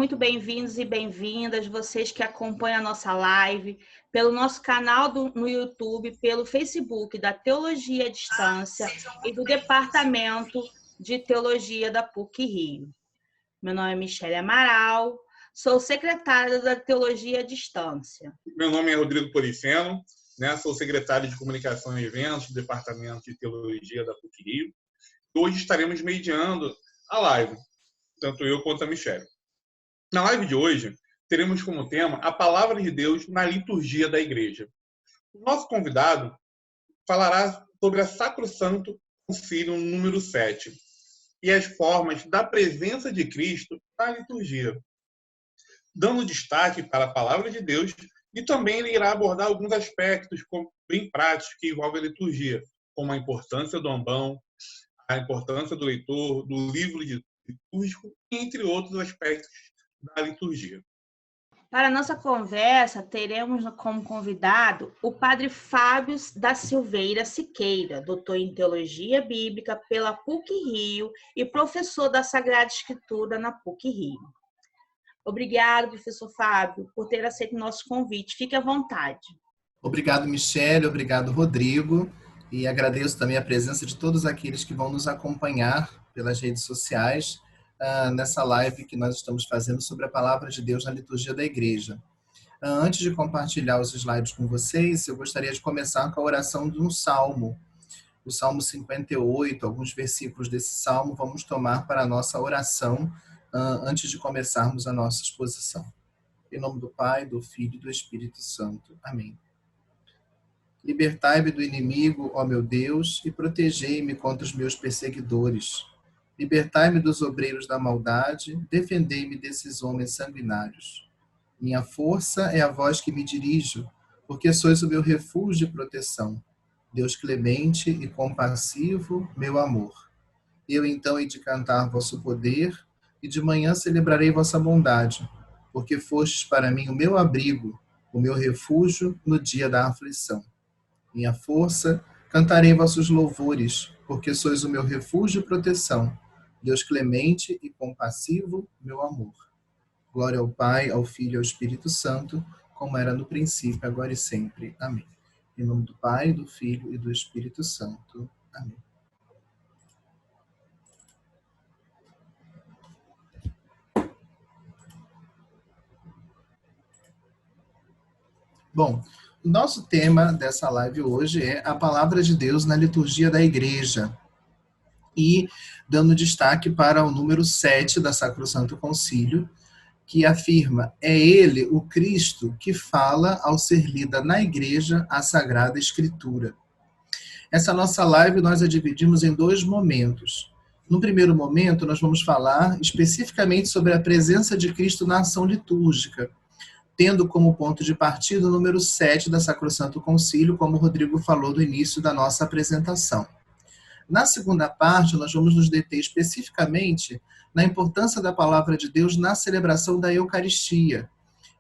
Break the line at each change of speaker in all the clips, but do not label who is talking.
muito bem-vindos e bem-vindas, vocês que acompanham a nossa live, pelo nosso canal no YouTube, pelo Facebook da Teologia à Distância e do Departamento de Teologia da PUC-Rio. Meu nome é Michele Amaral, sou secretária da Teologia à Distância.
Meu nome é Rodrigo Policeno, sou secretário de Comunicação e Eventos do Departamento de Teologia da PUC-Rio. Hoje estaremos mediando a live, tanto eu quanto a Michele. Na live de hoje, teremos como tema a Palavra de Deus na liturgia da Igreja. O nosso convidado falará sobre a Sacrosanto Concílio número 7 e as formas da presença de Cristo na liturgia, dando destaque para a Palavra de Deus, e também ele irá abordar alguns aspectos bem práticos que envolvem a liturgia, como a importância do ambão, a importância do leitor, do livro litúrgico, entre outros aspectos da liturgia.
Para a nossa conversa, teremos como convidado o padre Fábio da Silveira Siqueira, doutor em Teologia Bíblica pela PUC-Rio e professor da Sagrada Escritura na PUC-Rio. Obrigado, professor Fábio, por ter aceito o nosso convite. Fique à vontade.
Obrigado, Michele. Obrigado, Rodrigo. E agradeço também a presença de todos aqueles que vão nos acompanhar pelas redes sociais nessa live que nós estamos fazendo sobre a Palavra de Deus na liturgia da Igreja. Antes de compartilhar os slides com vocês, eu gostaria de começar com a oração de um salmo. O Salmo 58, alguns versículos desse salmo, vamos tomar para a nossa oração antes de começarmos a nossa exposição. Em nome do Pai, do Filho e do Espírito Santo. Amém. Libertai-me do inimigo, ó meu Deus, e protegei-me contra os meus perseguidores. Libertai-me dos obreiros da maldade, defendei-me desses homens sanguinários. Minha força é a voz que me dirijo, porque sois o meu refúgio e proteção. Deus clemente e compassivo, meu amor. Eu então hei de cantar vosso poder, e de manhã celebrarei vossa bondade, porque fostes para mim o meu abrigo, o meu refúgio no dia da aflição. Minha força, cantarei vossos louvores, porque sois o meu refúgio e proteção. Deus clemente e compassivo, meu amor. Glória ao Pai, ao Filho e ao Espírito Santo, como era no princípio, agora e sempre. Amém. Em nome do Pai, do Filho e do Espírito Santo. Amém. Bom, o nosso tema dessa live hoje é a Palavra de Deus na liturgia da Igreja. E dando destaque para o número 7 da Sacrosanto Concílio, que afirma: é ele, o Cristo, que fala ao ser lida na Igreja a Sagrada Escritura. Essa nossa live nós a dividimos em dois momentos. No primeiro momento, nós vamos falar especificamente sobre a presença de Cristo na ação litúrgica, tendo como ponto de partida o número 7 da Sacrosanto Concílio, como o Rodrigo falou no início da nossa apresentação. Na segunda parte, nós vamos nos deter especificamente na importância da Palavra de Deus na celebração da Eucaristia.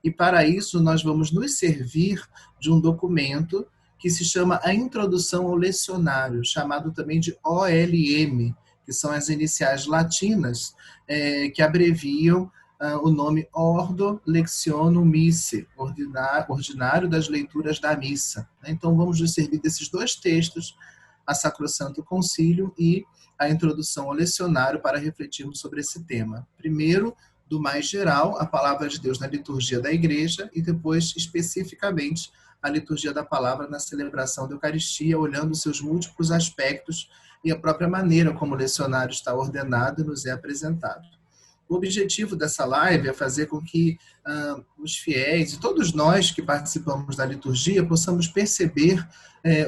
E para isso, nós vamos nos servir de um documento que se chama A Introdução ao Lecionário, chamado também de OLM, que são as iniciais latinas que abreviam o nome Ordo Lectionum Missae, ordinário das leituras da missa. Então, vamos nos servir desses dois textos, a Sacrosanto Concílio e a Introdução ao Lecionário, para refletirmos sobre esse tema. Primeiro, do mais geral, a Palavra de Deus na liturgia da Igreja, e depois, especificamente, a liturgia da Palavra na celebração da Eucaristia, olhando seus múltiplos aspectos e a própria maneira como o lecionário está ordenado e nos é apresentado. O objetivo dessa live é fazer com que os fiéis e todos nós que participamos da liturgia possamos perceber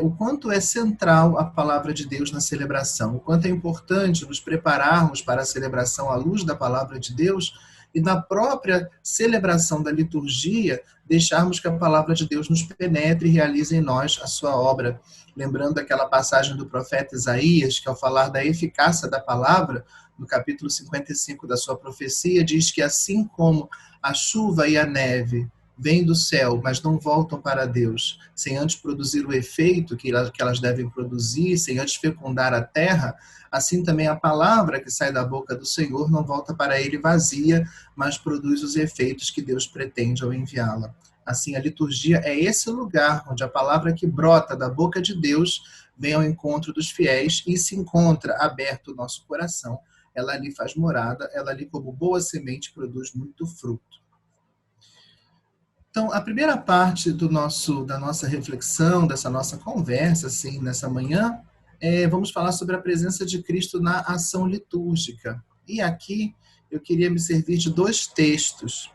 o quanto é central a Palavra de Deus na celebração, o quanto é importante nos prepararmos para a celebração à luz da Palavra de Deus e na própria celebração da liturgia deixarmos que a Palavra de Deus nos penetre e realize em nós a sua obra. Lembrando aquela passagem do profeta Isaías, que ao falar da eficácia da palavra, no capítulo 55 da sua profecia, diz que assim como a chuva e a neve vêm do céu, mas não voltam para Deus, sem antes produzir o efeito que elas devem produzir, sem antes fecundar a terra, assim também a palavra que sai da boca do Senhor não volta para ele vazia, mas produz os efeitos que Deus pretende ao enviá-la. Assim, a liturgia é esse lugar onde a palavra que brota da boca de Deus vem ao encontro dos fiéis e se encontra aberto o nosso coração. Ela ali faz morada, ela ali como boa semente produz muito fruto. Então, a primeira parte da nossa reflexão, dessa nossa conversa, assim, nessa manhã, vamos falar sobre a presença de Cristo na ação litúrgica. E aqui eu queria me servir de 2 textos,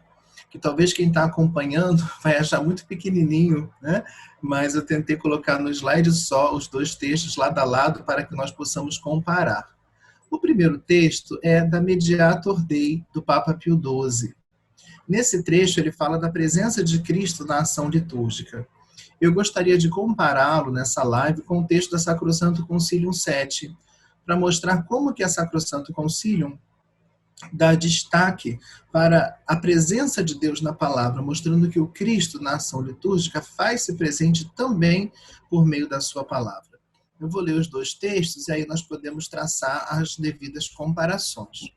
que talvez quem está acompanhando vai achar muito pequenininho, né? Mas eu tentei colocar no slide só os 2 textos lado a lado para que nós possamos comparar. O primeiro texto é da Mediator Dei, do Papa Pio XII. Nesse trecho, ele fala da presença de Cristo na ação litúrgica. Eu gostaria de compará-lo nessa live com o texto da Sacrosanto Concilium 7, para mostrar como que a Sacrosanto Concilium dá destaque para a presença de Deus na palavra, mostrando que o Cristo na ação litúrgica faz-se presente também por meio da sua palavra. Eu vou ler os 2 textos e aí nós podemos traçar as devidas comparações.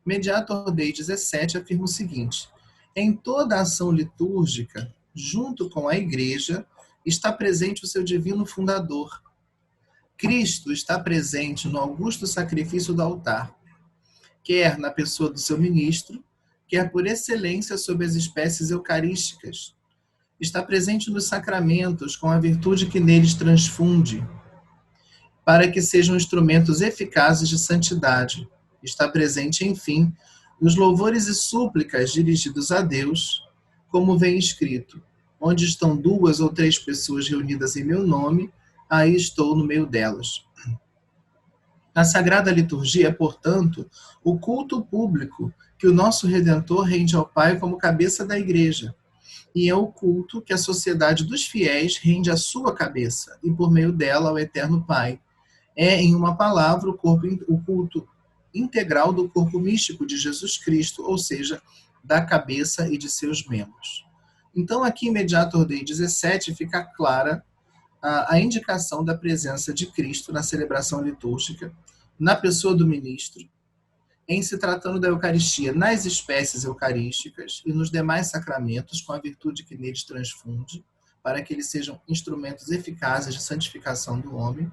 Mediator Dei 17 afirma o seguinte: em toda a ação litúrgica, junto com a Igreja, está presente o seu divino fundador. Cristo está presente no augusto sacrifício do altar, quer na pessoa do seu ministro, quer por excelência sob as espécies eucarísticas. Está presente nos sacramentos com a virtude que neles transfunde, para que sejam instrumentos eficazes de santidade. Está presente, enfim, nos louvores e súplicas dirigidos a Deus, como vem escrito: onde estão 2 ou 3 pessoas reunidas em meu nome, aí estou no meio delas. A Sagrada Liturgia é, portanto, o culto público que o nosso Redentor rende ao Pai como cabeça da Igreja, e é o culto que a sociedade dos fiéis rende à sua cabeça, e por meio dela ao Eterno Pai. É, em uma palavra, o culto integral do corpo místico de Jesus Cristo, ou seja, da cabeça e de seus membros. Então, aqui em Mediator Dei 17 fica clara a indicação da presença de Cristo na celebração litúrgica, na pessoa do ministro, em se tratando da Eucaristia nas espécies eucarísticas e nos demais sacramentos, com a virtude que neles transfunde, para que eles sejam instrumentos eficazes de santificação do homem.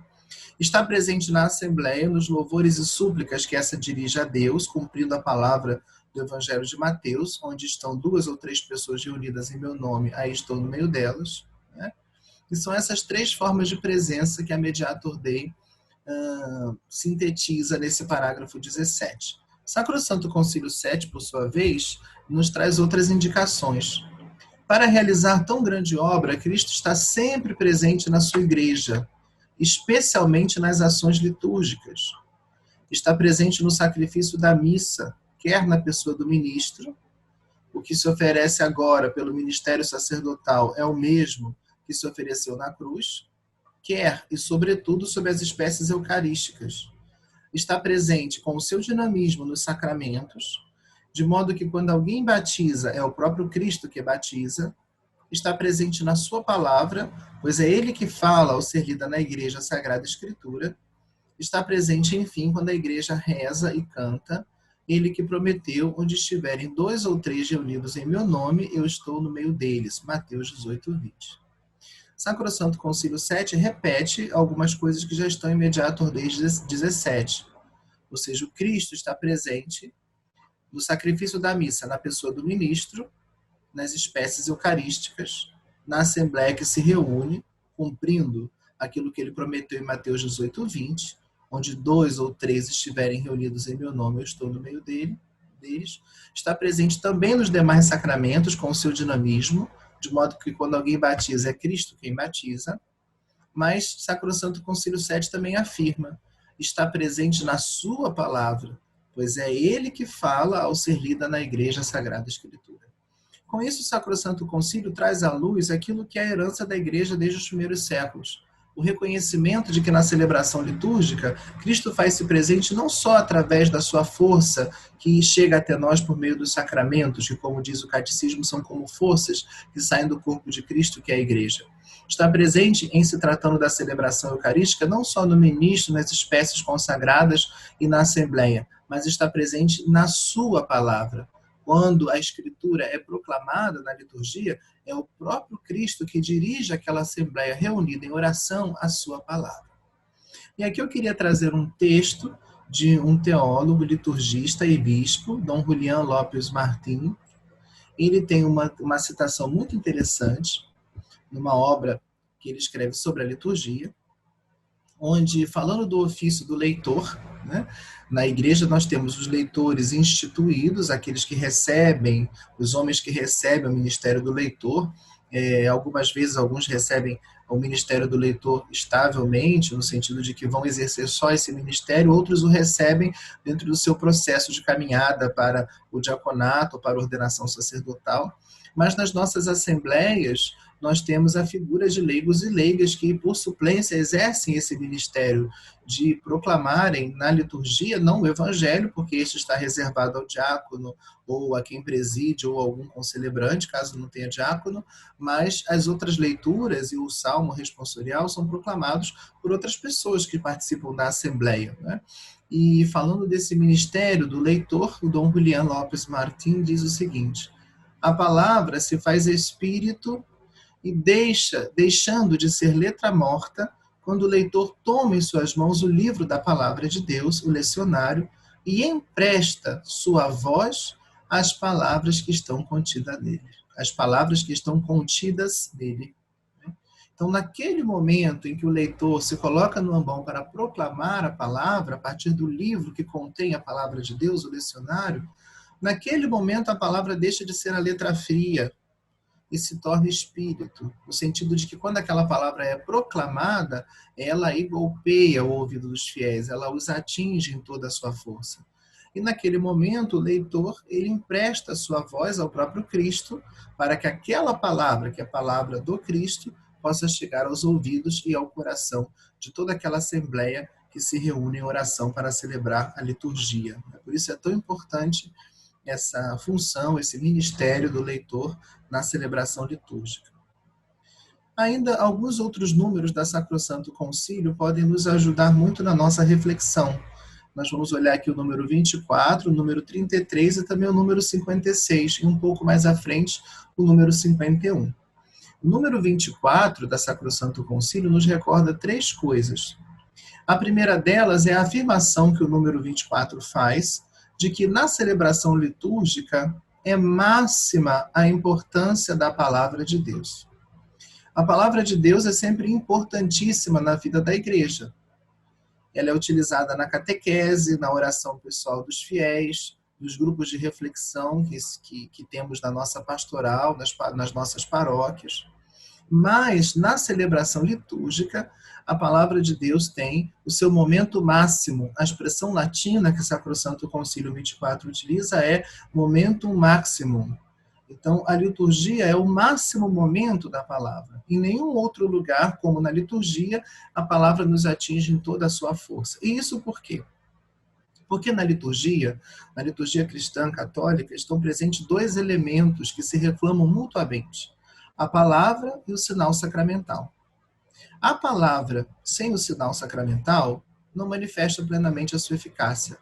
Está presente na Assembleia, nos louvores e súplicas que essa dirige a Deus, cumprindo a palavra do Evangelho de Mateus, onde estão 2 ou 3 pessoas reunidas em meu nome, aí estou no meio delas, né? E são essas 3 formas de presença que a Mediator Dei sintetiza nesse parágrafo 17. Sacrosanto Concílio 7, por sua vez, nos traz outras indicações. Para realizar tão grande obra, Cristo está sempre presente na sua igreja, especialmente nas ações litúrgicas. Está presente no sacrifício da missa, quer na pessoa do ministro, o que se oferece agora pelo ministério sacerdotal é o mesmo que se ofereceu na cruz, quer e, sobretudo, sob as espécies eucarísticas. Está presente com o seu dinamismo nos sacramentos, de modo que quando alguém batiza, é o próprio Cristo que batiza. Está presente na sua palavra, pois é ele que fala ao ser lida na igreja a Sagrada Escritura. Está presente, enfim, quando a igreja reza e canta: ele que prometeu, onde estiverem 2 ou 3 reunidos em meu nome, eu estou no meio deles. Mateus 18, 20. Sacrosanto Concílio 7 repete algumas coisas que já estão em Mediator Dei 17. Ou seja, o Cristo está presente no sacrifício da missa, na pessoa do ministro, nas espécies eucarísticas, na Assembleia que se reúne, cumprindo aquilo que ele prometeu em Mateus 18, 20, onde 2 ou 3 estiverem reunidos em meu nome, eu estou no meio deles. Está presente também nos demais sacramentos, com o seu dinamismo, de modo que quando alguém batiza, é Cristo quem batiza. Mas Sacrosanto Concílio 7 também afirma: está presente na sua palavra, pois é ele que fala ao ser lida na igreja a Sagrada Escritura. Com isso, o Sacrosanto Concílio traz à luz aquilo que é a herança da igreja desde os primeiros séculos: o reconhecimento de que na celebração litúrgica, Cristo faz-se presente não só através da sua força, que chega até nós por meio dos sacramentos, que, como diz o catecismo, são como forças que saem do corpo de Cristo, que é a igreja. Está presente, em se tratando da celebração eucarística, não só no ministro, nas espécies consagradas e na assembleia, mas está presente na sua palavra. Quando a Escritura é proclamada na liturgia, é o próprio Cristo que dirige aquela assembleia reunida em oração à sua palavra. E aqui eu queria trazer um texto de um teólogo, liturgista e bispo, Dom Julián Lopes Martín. Ele tem uma citação muito interessante, numa obra que ele escreve sobre a liturgia, onde, falando do ofício do leitor, né, na igreja nós temos os leitores instituídos, aqueles que recebem, os homens que recebem o ministério do leitor. Algumas vezes, alguns recebem o ministério do leitor estavelmente, no sentido de que vão exercer só esse ministério, outros o recebem dentro do seu processo de caminhada para o diaconato, para a ordenação sacerdotal. Mas nas nossas assembleias, nós temos a figura de leigos e leigas que, por suplência, exercem esse ministério de proclamarem na liturgia, não o evangelho, porque este está reservado ao diácono, ou a quem preside, ou algum concelebrante, caso não tenha diácono, mas as outras leituras e o salmo responsorial são proclamados por outras pessoas que participam da assembleia, né? E falando desse ministério do leitor, o Dom Julián Lopes Martín diz o seguinte: a palavra se faz espírito e deixando de ser letra morta, quando o leitor toma em suas mãos o livro da palavra de Deus, o lecionário, e empresta sua voz às palavras que estão contidas nele. As palavras que estão contidas nele. Então, naquele momento em que o leitor se coloca no ambão para proclamar a palavra, a partir do livro que contém a palavra de Deus, o lecionário, naquele momento a palavra deixa de ser a letra fria e se torna espírito, no sentido de que quando aquela palavra é proclamada, ela aí golpeia o ouvido dos fiéis, ela os atinge em toda a sua força. E naquele momento o leitor, ele empresta a sua voz ao próprio Cristo, para que aquela palavra, que é a palavra do Cristo, possa chegar aos ouvidos e ao coração de toda aquela assembleia que se reúne em oração para celebrar a liturgia. Por isso é tão importante essa função, esse ministério do leitor na celebração litúrgica. Ainda alguns outros números da Sacrosanto Concílio podem nos ajudar muito na nossa reflexão. Nós vamos olhar aqui o número 24, o número 33 e também o número 56, e um pouco mais à frente o número 51. O número 24 da Sacrosanto Concílio nos recorda três coisas. A primeira delas é a afirmação que o número 24 faz, de que na celebração litúrgica é máxima a importância da palavra de Deus. A palavra de Deus é sempre importantíssima na vida da igreja. Ela é utilizada na catequese, na oração pessoal dos fiéis, nos grupos de reflexão que temos na nossa pastoral, nas nossas paróquias. Mas na celebração litúrgica, a palavra de Deus tem o seu momento máximo. A expressão latina que o Sacrosanto Concílio 24 utiliza é momentum maximum. Então, a liturgia é o máximo momento da palavra. Em nenhum outro lugar, como na liturgia, a palavra nos atinge em toda a sua força. E isso por quê? Porque na liturgia cristã católica, estão presentes dois elementos que se reclamam mutuamente: a palavra e o sinal sacramental. A palavra sem o sinal sacramental não manifesta plenamente a sua eficácia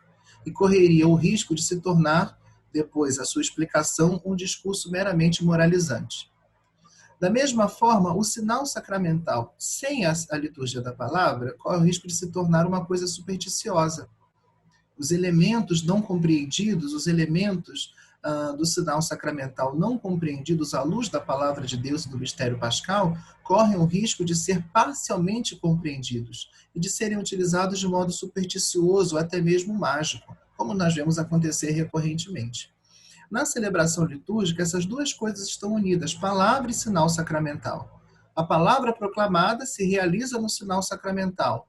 e correria o risco de se tornar, depois a sua explicação, um discurso meramente moralizante. Da mesma forma, o sinal sacramental sem a liturgia da palavra corre o risco de se tornar uma coisa supersticiosa. Os elementos não compreendidos, os elementos do sinal sacramental não compreendidos à luz da palavra de Deus e do mistério pascal, correm o risco de ser parcialmente compreendidos e de serem utilizados de modo supersticioso, até mesmo mágico, como nós vemos acontecer recorrentemente. Na celebração litúrgica, essas duas coisas estão unidas, palavra e sinal sacramental. A palavra proclamada se realiza no sinal sacramental,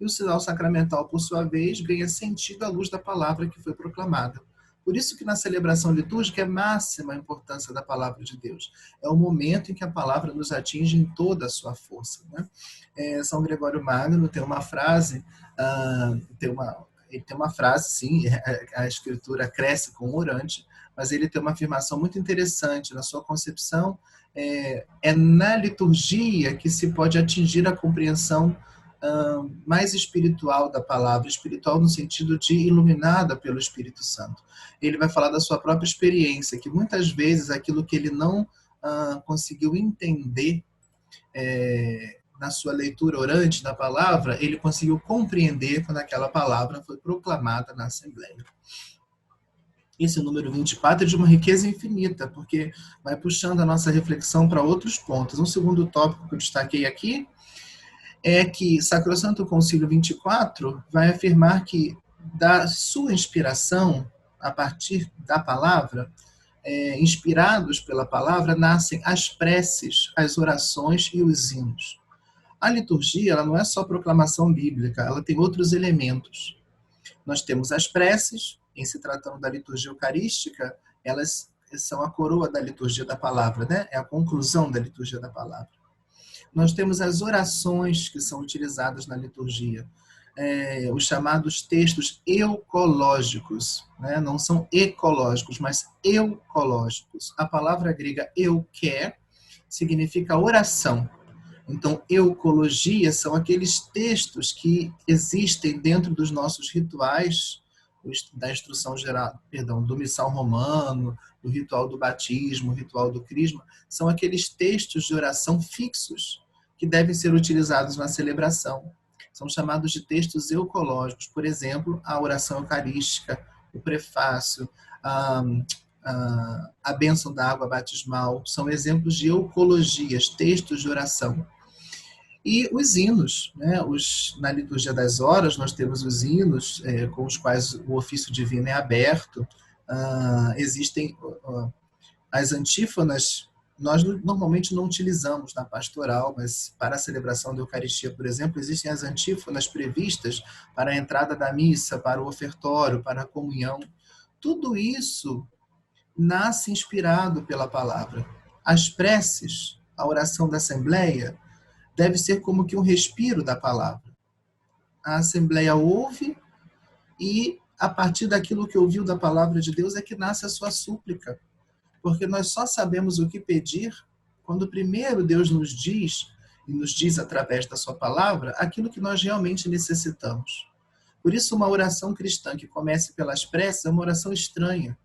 e o sinal sacramental, por sua vez, ganha sentido à luz da palavra que foi proclamada. Por isso que na celebração litúrgica é máxima a importância da palavra de Deus. É o momento em que a palavra nos atinge em toda a sua força, né? São Gregório Magno tem uma frase, ele tem uma frase, sim, a escritura cresce com o orante, mas ele tem uma afirmação muito interessante na sua concepção. É na liturgia que se pode atingir a compreensão mais espiritual da palavra, espiritual no sentido de iluminada pelo Espírito Santo. Ele vai falar da sua própria experiência, que muitas vezes aquilo que ele não conseguiu entender na sua leitura orante da palavra, ele conseguiu compreender quando aquela palavra foi proclamada na Assembleia. Esse número 24 é de uma riqueza infinita, porque vai puxando a nossa reflexão para outros pontos. Um segundo tópico que eu destaquei aqui é que Sacrosanto Concílio 24 vai afirmar que da sua inspiração, a partir da palavra, inspirados pela palavra, nascem as preces, as orações e os hinos. A liturgia, ela não é só proclamação bíblica, ela tem outros elementos. Nós temos as preces, em se tratando da liturgia eucarística, elas são a coroa da liturgia da palavra, né? É a conclusão da liturgia da palavra. Nós temos as orações que são utilizadas na liturgia, os chamados textos eucológicos, né? Não são ecológicos, mas eucológicos. A palavra grega euké significa oração. Então, eucologia são aqueles textos que existem dentro dos nossos rituais, da instrução geral, do missal romano, do ritual do batismo, ritual do crisma, são aqueles textos de oração fixos que devem ser utilizados na celebração. São chamados de textos eucológicos, por exemplo, a oração eucarística, o prefácio, a bênção da água batismal, são exemplos de eucologias, textos de oração. E os hinos, né? Na liturgia das horas, nós temos os hinos com os quais o ofício divino é aberto. Existem as antífonas, nós normalmente não utilizamos na pastoral, mas para a celebração da Eucaristia, por exemplo, existem as antífonas previstas para a entrada da missa, para o ofertório, para a comunhão. Tudo isso nasce inspirado pela palavra. As preces, a oração da Assembleia, deve ser como que um respiro da palavra. A Assembleia ouve e, a partir daquilo que ouviu da palavra de Deus, é que nasce a sua súplica. Porque nós só sabemos o que pedir quando primeiro Deus nos diz, e nos diz através da sua palavra, aquilo que nós realmente necessitamos. Por isso, uma oração cristã que comece pelas preces é uma oração estranha.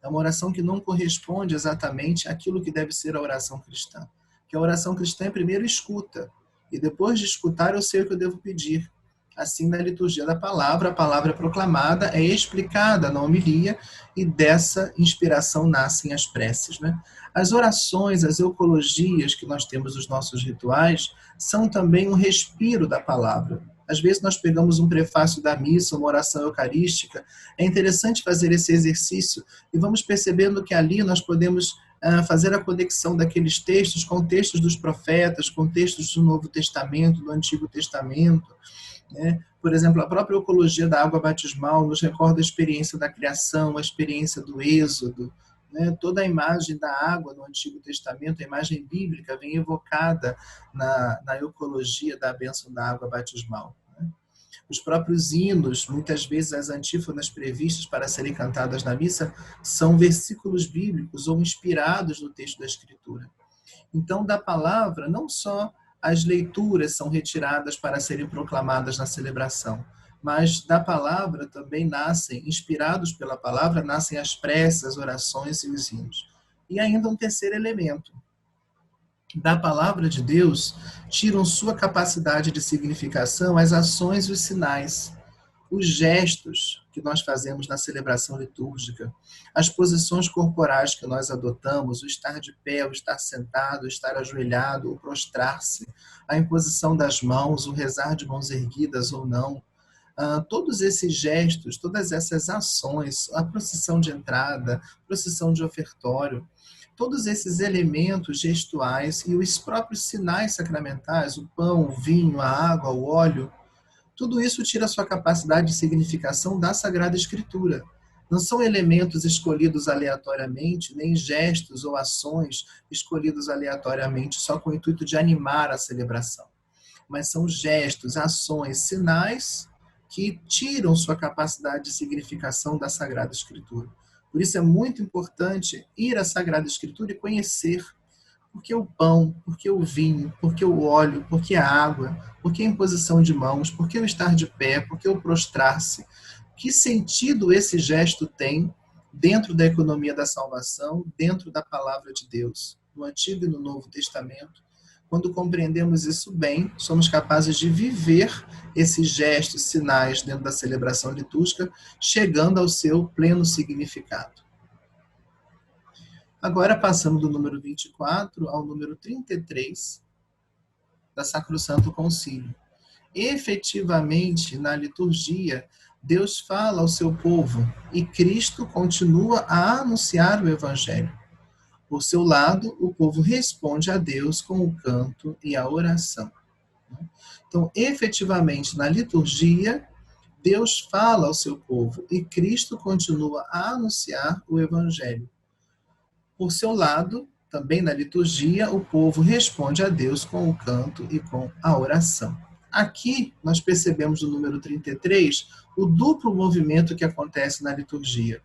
É uma oração que não corresponde exatamente àquilo que deve ser a oração cristã. Que a oração cristã é primeiro escuta, e depois de escutar eu sei o que eu devo pedir. Assim, na liturgia da palavra, a palavra proclamada é explicada na homilia, e dessa inspiração nascem as preces, né? As orações, as eucologias que nós temos nos nossos rituais, são também um respiro da palavra. Às vezes nós pegamos um prefácio da missa, uma oração eucarística, é interessante fazer esse exercício, e vamos percebendo que ali nós podemos fazer a conexão daqueles textos com textos dos profetas, com textos do Novo Testamento, do Antigo Testamento, né? Por exemplo, a própria eucologia da água batismal nos recorda a experiência da criação, a experiência do êxodo, né? Toda a imagem da água no Antigo Testamento, a imagem bíblica, vem evocada na eucologia da bênção da água batismal. Os próprios hinos, muitas vezes as antífonas previstas para serem cantadas na missa, são versículos bíblicos ou inspirados no texto da Escritura. Então, da palavra, não só as leituras são retiradas para serem proclamadas na celebração, mas da palavra também nascem, inspirados pela palavra, nascem as preces, as orações e os hinos. E ainda um terceiro elemento. Da palavra de Deus, tiram sua capacidade de significação as ações e os sinais, os gestos que nós fazemos na celebração litúrgica, as posições corporais que nós adotamos, o estar de pé, o estar sentado, o estar ajoelhado, o prostrar-se, a imposição das mãos, o rezar de mãos erguidas ou não. Todos esses gestos, todas essas ações, a procissão de entrada, procissão de ofertório, todos esses elementos gestuais e os próprios sinais sacramentais, o pão, o vinho, a água, o óleo, tudo isso tira a sua capacidade de significação da Sagrada Escritura. Não são elementos escolhidos aleatoriamente, nem gestos ou ações escolhidos aleatoriamente só com o intuito de animar a celebração. Mas são gestos, ações, sinais que tiram sua capacidade de significação da Sagrada Escritura. Por isso é muito importante ir à Sagrada Escritura e conhecer por que o pão, por que o vinho, por que o óleo, por que a água, por que a imposição de mãos, por que o estar de pé, por que o prostrar-se. Que sentido esse gesto tem dentro da economia da salvação, dentro da palavra de Deus, no Antigo e no Novo Testamento? Quando compreendemos isso bem, somos capazes de viver esses gestos, sinais dentro da celebração litúrgica, chegando ao seu pleno significado. Agora, passando do número 24 ao número 33 da Sacrosanto Concílio. Efetivamente, na liturgia, Deus fala ao seu povo e Cristo continua a anunciar o Evangelho. Por seu lado, o povo responde a Deus com o canto e a oração. Então, efetivamente, na liturgia, Deus fala ao seu povo e Cristo continua a anunciar o Evangelho. Por seu lado, também na liturgia, o povo responde a Deus com o canto e com a oração. Aqui, nós percebemos no número 33 o duplo movimento que acontece na liturgia.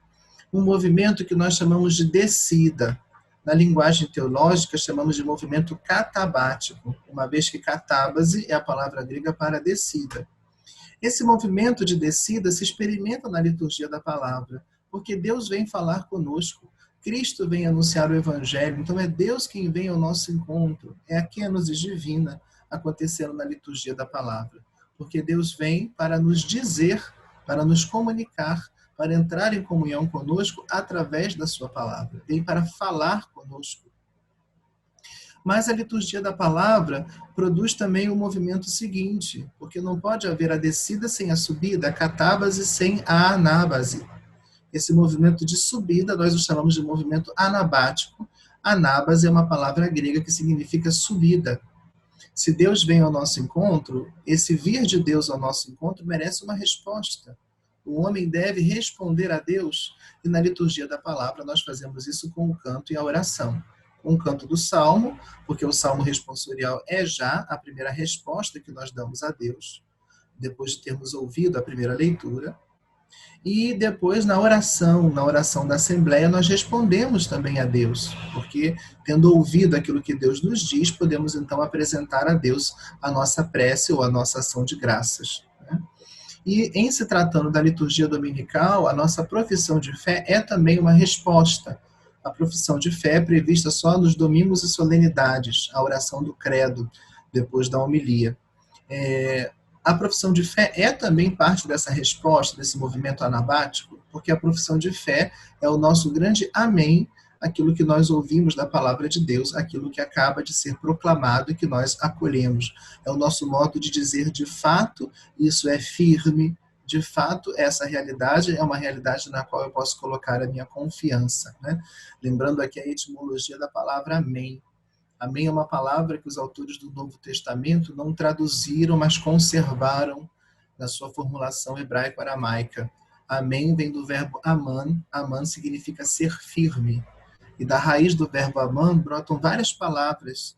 Um movimento que nós chamamos de descida. Na linguagem teológica, chamamos de movimento catabático, uma vez que catábase é a palavra grega para descida. Esse movimento de descida se experimenta na liturgia da palavra, porque Deus vem falar conosco. Cristo vem anunciar o Evangelho, então é Deus quem vem ao nosso encontro, é a kenosis divina acontecendo na liturgia da palavra, porque Deus vem para nos dizer, para nos comunicar, para entrar em comunhão conosco através da sua palavra, vem para falar conosco. Mas a liturgia da palavra produz também o movimento seguinte, porque não pode haver a descida sem a subida, a catábase sem a anábase. Esse movimento de subida, nós o chamamos de movimento anabático. Anábase é uma palavra grega que significa subida. Se Deus vem ao nosso encontro, esse vir de Deus ao nosso encontro merece uma resposta. O homem deve responder a Deus, e na liturgia da palavra nós fazemos isso com o canto e a oração. Com o canto do salmo, porque o salmo responsorial é já a primeira resposta que nós damos a Deus, depois de termos ouvido a primeira leitura. E depois, na oração da Assembleia, nós respondemos também a Deus, porque, tendo ouvido aquilo que Deus nos diz, podemos então apresentar a Deus a nossa prece ou a nossa ação de graças. E, em se tratando da liturgia dominical, a nossa profissão de fé é também uma resposta. A profissão de fé é prevista só nos domingos e solenidades, a oração do credo, depois da homilia. A profissão de fé é também parte dessa resposta, desse movimento anabático, porque a profissão de fé é o nosso grande amém, aquilo que nós ouvimos da palavra de Deus, aquilo que acaba de ser proclamado e que nós acolhemos. É o nosso modo de dizer, de fato, isso é firme, de fato, essa realidade é uma realidade na qual eu posso colocar a minha confiança. Né? Lembrando aqui a etimologia da palavra amém. Amém é uma palavra que os autores do Novo Testamento não traduziram, mas conservaram na sua formulação hebraico-aramaica. Amém vem do verbo aman. Aman significa ser firme. E da raiz do verbo aman brotam várias palavras,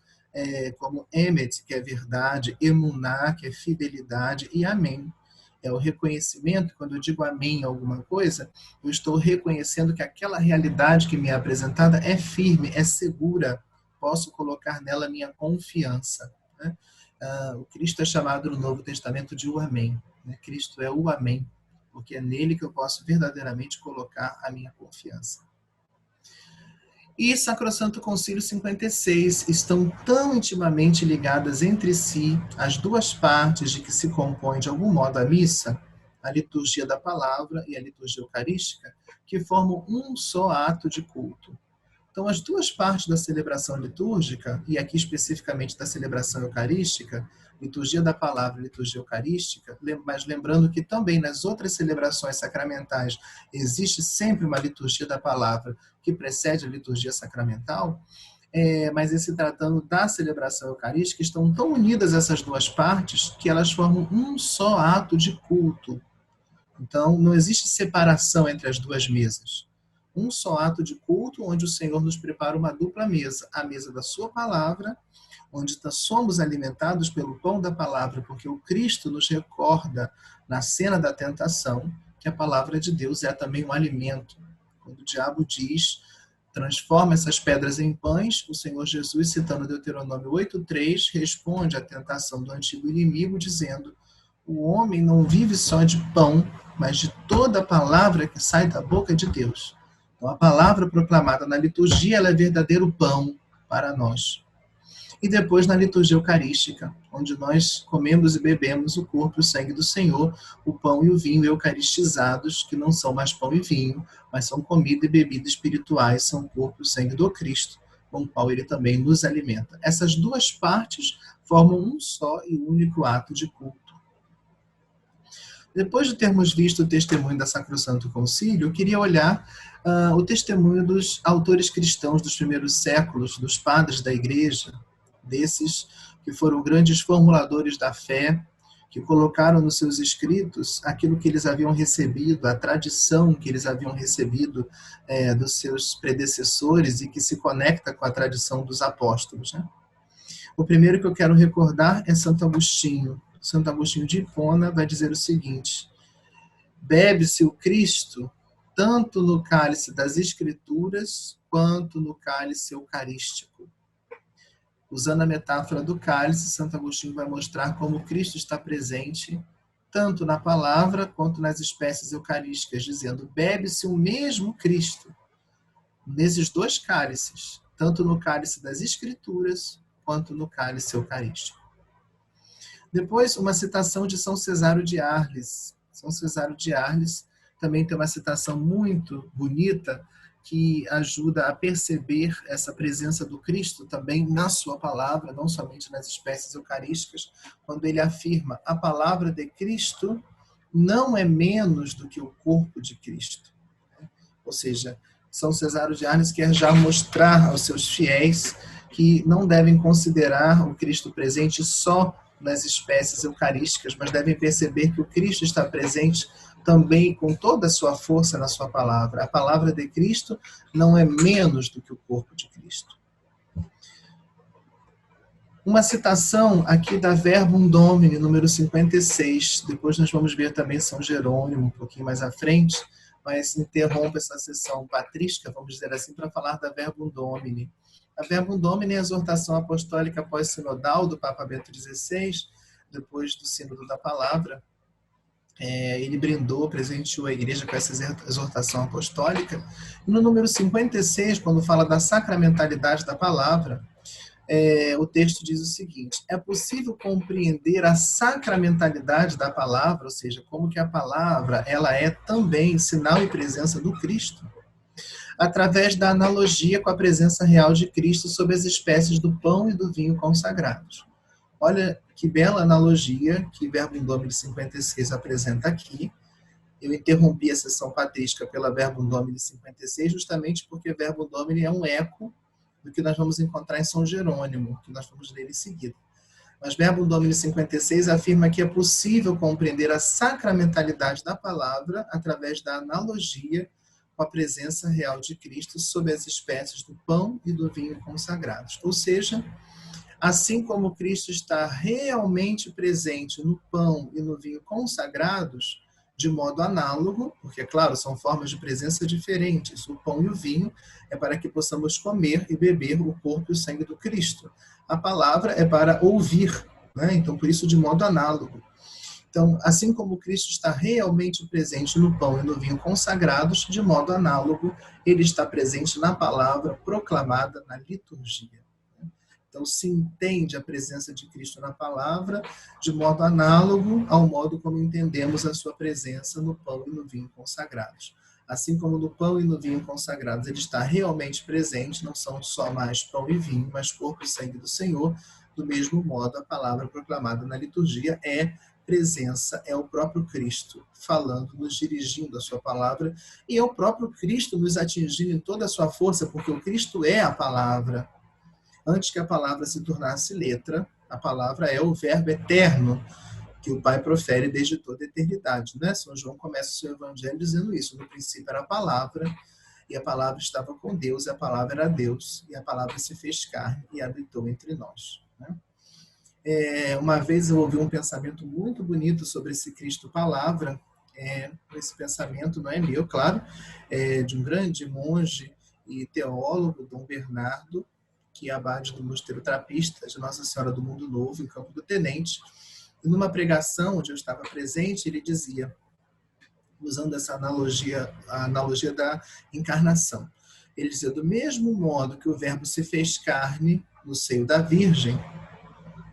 como emet, que é verdade, emuná, que é fidelidade, e amém. É o reconhecimento, quando eu digo amém a alguma coisa, eu estou reconhecendo que aquela realidade que me é apresentada é firme, é segura, posso colocar nela minha confiança. Né? O Cristo é chamado no Novo Testamento de o Amém. Né? Cristo é o Amém, porque é nele que eu posso verdadeiramente colocar a minha confiança. E Sacrosanto Concílio 56 estão tão intimamente ligadas entre si as duas partes de que se compõe de algum modo a missa, a liturgia da palavra e a liturgia eucarística, que formam um só ato de culto. Então, as duas partes da celebração litúrgica, e aqui especificamente da celebração eucarística, liturgia da palavra e liturgia eucarística, mas lembrando que também nas outras celebrações sacramentais existe sempre uma liturgia da palavra que precede a liturgia sacramental, mas em se tratando da celebração eucarística, estão tão unidas essas duas partes que elas formam um só ato de culto. Então, não existe separação entre as duas mesas. Um só ato de culto, onde o Senhor nos prepara uma dupla mesa. A mesa da sua palavra, onde somos alimentados pelo pão da palavra, porque o Cristo nos recorda na cena da tentação que a palavra de Deus é também um alimento. Quando o diabo diz, transforma essas pedras em pães, o Senhor Jesus, citando Deuteronômio 8:3, responde à tentação do antigo inimigo, dizendo: o homem não vive só de pão, mas de toda a palavra que sai da boca de Deus. Então, a palavra proclamada na liturgia, ela é verdadeiro pão para nós. E depois na liturgia eucarística, onde nós comemos e bebemos o corpo e o sangue do Senhor, o pão e o vinho eucaristizados, que não são mais pão e vinho, mas são comida e bebida espirituais, são o corpo e o sangue do Cristo, com o qual ele também nos alimenta. Essas duas partes formam um só e único ato de culto. Depois de termos visto o testemunho da Sacrosanto Concílio, eu queria olhar o testemunho dos autores cristãos dos primeiros séculos, dos padres da Igreja, desses que foram grandes formuladores da fé, que colocaram nos seus escritos aquilo que eles haviam recebido, a tradição que eles haviam recebido dos seus predecessores e que se conecta com a tradição dos apóstolos, né? O primeiro que eu quero recordar é Santo Agostinho. Santo Agostinho de Hipona vai dizer o seguinte: bebe-se o Cristo tanto no cálice das Escrituras quanto no cálice eucarístico. Usando a metáfora do cálice, Santo Agostinho vai mostrar como Cristo está presente tanto na palavra quanto nas espécies eucarísticas, dizendo: bebe-se o mesmo Cristo nesses dois cálices, tanto no cálice das Escrituras quanto no cálice eucarístico. Depois, uma citação de São Cesário de Arles. São Cesário de Arles também tem uma citação muito bonita que ajuda a perceber essa presença do Cristo também na sua palavra, não somente nas espécies eucarísticas, quando ele afirma: a palavra de Cristo não é menos do que o corpo de Cristo. Ou seja, São Cesário de Arles quer já mostrar aos seus fiéis que não devem considerar o Cristo presente só nas espécies eucarísticas, mas devem perceber que o Cristo está presente também com toda a sua força na sua palavra. A palavra de Cristo não é menos do que o corpo de Cristo. Uma citação aqui da Verbum Domini, número 56. Depois nós vamos ver também São Jerônimo, um pouquinho mais à frente, mas interrompe essa sessão patrística, vamos dizer assim, para falar da Verbum Domini. A Verbum Domini é a exortação apostólica pós-sinodal do Papa Bento XVI, depois do Sínodo da Palavra. Ele brindou, presenteou a Igreja com essa exortação apostólica. E no número 56, quando fala da sacramentalidade da palavra, o texto diz o seguinte: é possível compreender a sacramentalidade da palavra, ou seja, como que a palavra ela é também sinal e presença do Cristo, através da analogia com a presença real de Cristo sob as espécies do pão e do vinho consagrados. Olha que bela analogia que Verbum Domini 56 apresenta aqui. Eu interrompi a sessão patrística pela Verbum Domini 56 justamente porque Verbum Domini é um eco do que nós vamos encontrar em São Jerônimo, que nós vamos ler em seguida. Mas Verbum Domini 56 afirma que é possível compreender a sacramentalidade da palavra através da analogia com a presença real de Cristo sob as espécies do pão e do vinho consagrados. Ou seja, assim como Cristo está realmente presente no pão e no vinho consagrados, de modo análogo, porque, claro, são formas de presença diferentes. O pão e o vinho é para que possamos comer e beber o corpo e o sangue do Cristo. A palavra é para ouvir, né? Então, por isso, de modo análogo. Então, assim como Cristo está realmente presente no pão e no vinho consagrados, de modo análogo, ele está presente na palavra proclamada na liturgia. Então, se entende a presença de Cristo na palavra de modo análogo ao modo como entendemos a sua presença no pão e no vinho consagrados. Assim como no pão e no vinho consagrados ele está realmente presente, não são só mais pão e vinho, mas corpo e sangue do Senhor, do mesmo modo a palavra proclamada na liturgia é presença, é o próprio Cristo falando, nos dirigindo a sua palavra, e é o próprio Cristo nos atingindo em toda a sua força, porque o Cristo é a palavra. Antes que a palavra se tornasse letra, a palavra é o verbo eterno, que o Pai profere desde toda a eternidade, né? São João começa o seu evangelho dizendo isso: no princípio era a palavra, e a palavra estava com Deus, e a palavra era Deus, e a palavra se fez carne e habitou entre nós, né? Uma vez eu ouvi um pensamento muito bonito sobre esse Cristo Palavra. Esse pensamento não é meu, claro, é de um grande monge e teólogo, Dom Bernardo, que é abade do Mosteiro Trapista de Nossa Senhora do Mundo Novo, em Campo do Tenente. E numa pregação onde eu estava presente, ele dizia, usando essa analogia, a analogia da encarnação, ele dizia: do mesmo modo que o Verbo se fez carne no seio da Virgem,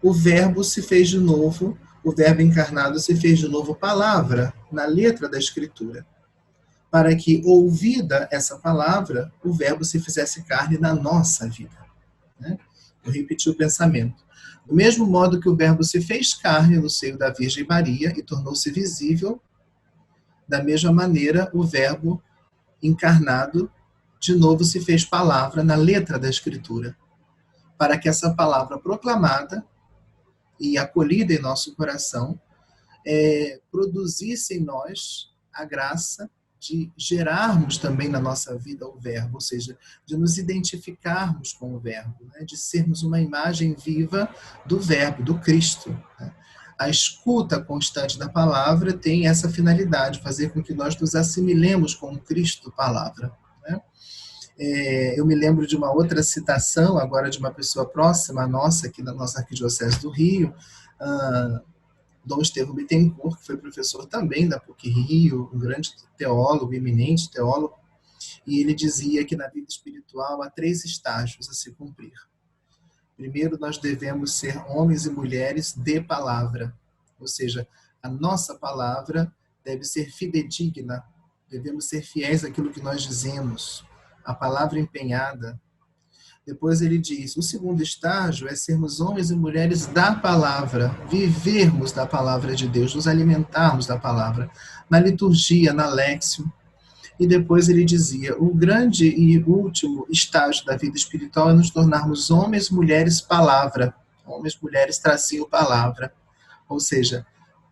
o Verbo se fez de novo, o Verbo encarnado se fez de novo palavra na letra da Escritura, para que, ouvida essa palavra, o Verbo se fizesse carne na nossa vida, né? Eu repeti o pensamento. Do mesmo modo que o Verbo se fez carne no seio da Virgem Maria e tornou-se visível, da mesma maneira o Verbo encarnado de novo se fez palavra na letra da Escritura, para que essa palavra proclamada e acolhida em nosso coração produzisse em nós a graça de gerarmos também na nossa vida o Verbo, ou seja, de nos identificarmos com o Verbo, né? De sermos uma imagem viva do Verbo, do Cristo, né? A escuta constante da palavra tem essa finalidade, fazer com que nós nos assimilemos com o Cristo Palavra, né? Eu me lembro de uma outra citação, agora de uma pessoa próxima a nossa, aqui na nossa Arquidiocese do Rio, Dom Estevão Bittencourt, que foi professor também da PUC-Rio, um grande teólogo, eminente teólogo, e ele dizia que na vida espiritual há 3 estágios a se cumprir. Primeiro, nós devemos ser homens e mulheres de palavra, ou seja, a nossa palavra deve ser fidedigna, devemos ser fiéis àquilo que nós dizemos, a palavra empenhada. Depois ele diz, o segundo estágio é sermos homens e mulheres da palavra, vivermos da palavra de Deus, nos alimentarmos da palavra, na liturgia, na léxio. E depois ele dizia, o grande e último estágio da vida espiritual é nos tornarmos homens e mulheres palavra, homens e mulheres tracinho palavra. Ou seja,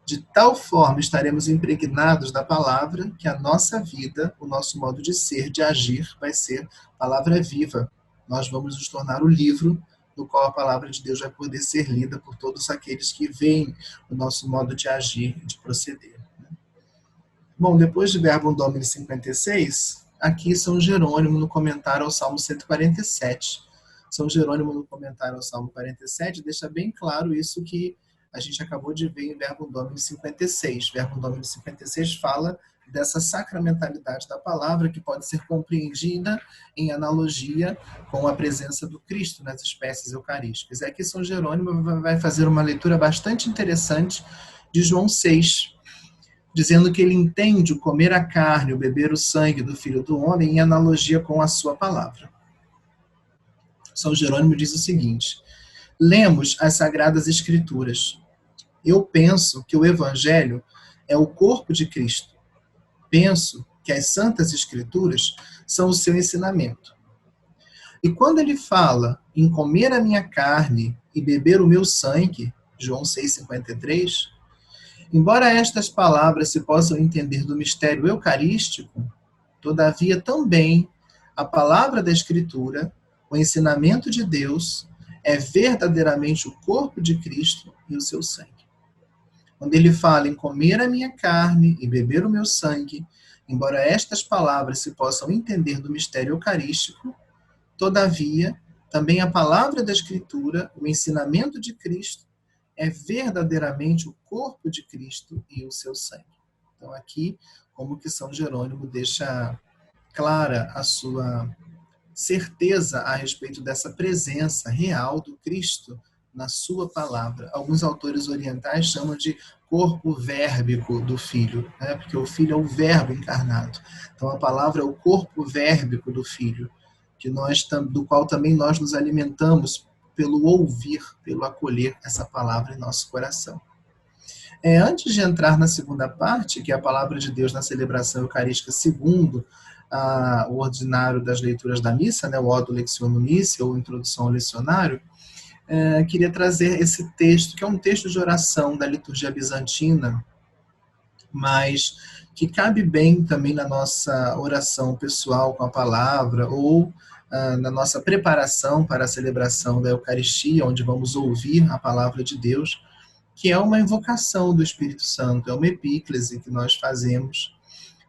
de tal forma estaremos impregnados da palavra que a nossa vida, o nosso modo de ser, de agir, vai ser palavra viva. Nós vamos nos tornar o livro no qual a palavra de Deus vai poder ser lida por todos aqueles que veem o nosso modo de agir, de proceder. Bom, depois de Verbum Domini 56, aqui São Jerônimo no comentário ao Salmo 147. São Jerônimo no comentário ao Salmo 47 deixa bem claro isso que a gente acabou de ver em Verbum Domini 56. Verbum Domini 56 fala dessa sacramentalidade da palavra que pode ser compreendida em analogia com a presença do Cristo nas espécies eucarísticas. Aqui São Jerônimo vai fazer uma leitura bastante interessante de João 6, dizendo que ele entende o comer a carne, o beber o sangue do Filho do Homem em analogia com a sua palavra. São Jerônimo diz o seguinte, lemos as Sagradas Escrituras. Eu penso que o Evangelho é o corpo de Cristo. Penso que as Santas Escrituras são o seu ensinamento. E quando ele fala em comer a minha carne e beber o meu sangue, João 6,53, embora estas palavras se possam entender do mistério eucarístico, todavia também a palavra da Escritura, o ensinamento de Deus, é verdadeiramente o corpo de Cristo e o seu sangue. Quando ele fala em comer a minha carne e beber o meu sangue, embora estas palavras se possam entender do mistério eucarístico, todavia, também a palavra da Escritura, o ensinamento de Cristo, é verdadeiramente o corpo de Cristo e o seu sangue. Então aqui, como que São Jerônimo deixa clara a sua certeza a respeito dessa presença real do Cristo na sua palavra. Alguns autores orientais chamam de corpo vérbico do Filho, né? Porque o Filho é o Verbo encarnado. Então a palavra é o corpo vérbico do Filho, do qual também nós nos alimentamos pelo ouvir, pelo acolher essa palavra em nosso coração. Antes de entrar na segunda parte, que é a palavra de Deus na celebração eucarística segundo o ordinário das leituras da missa, né, o Odo Lectionum Missae, ou Introdução ao Lecionário, queria trazer esse texto, que é um texto de oração da liturgia bizantina, mas que cabe bem também na nossa oração pessoal com a palavra, ou na nossa preparação para a celebração da Eucaristia, onde vamos ouvir a palavra de Deus, que é uma invocação do Espírito Santo, é uma epíclese que nós fazemos,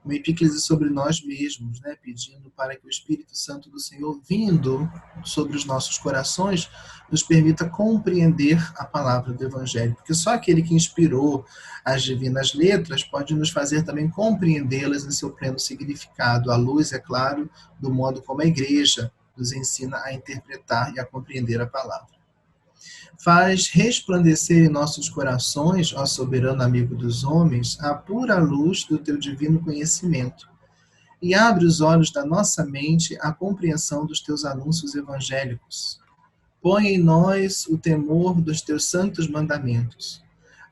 uma epíclese sobre nós mesmos, né? Pedindo para que o Espírito Santo do Senhor, vindo sobre os nossos corações, nos permita compreender a palavra do Evangelho, porque só aquele que inspirou as divinas letras pode nos fazer também compreendê-las em seu pleno significado, à luz, é claro, do modo como a Igreja nos ensina a interpretar e a compreender a palavra. Faz resplandecer em nossos corações, ó soberano amigo dos homens, a pura luz do teu divino conhecimento, e abre os olhos da nossa mente à compreensão dos teus anúncios evangélicos. Põe em nós o temor dos teus santos mandamentos,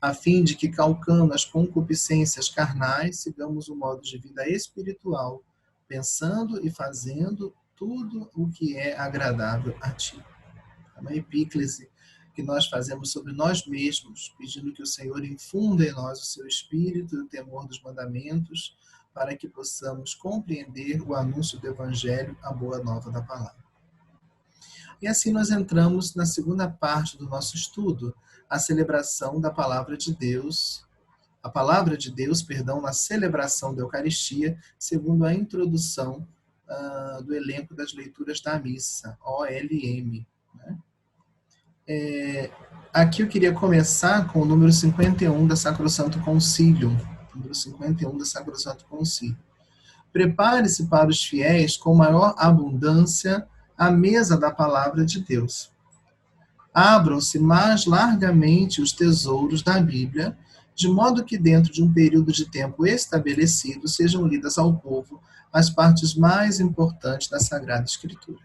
a fim de que, calcando as concupiscências carnais, sigamos o modo de vida espiritual, pensando e fazendo tudo o que é agradável a ti. É uma epíclese que nós fazemos sobre nós mesmos, pedindo que o Senhor infunda em nós o seu espírito e o temor dos mandamentos, para que possamos compreender o anúncio do Evangelho, a boa nova da palavra. E assim nós entramos na segunda parte do nosso estudo, a celebração da palavra de Deus, na celebração da Eucaristia, segundo a introdução do elenco das leituras da missa, OLM, né? Aqui eu queria começar com o número 51 da Sacrosanto Concílio. Número 51 da Sacrosanto Concílio. Prepare-se para os fiéis com maior abundância a mesa da palavra de Deus. Abram-se mais largamente os tesouros da Bíblia, de modo que dentro de um período de tempo estabelecido sejam lidas ao povo as partes mais importantes da Sagrada Escritura.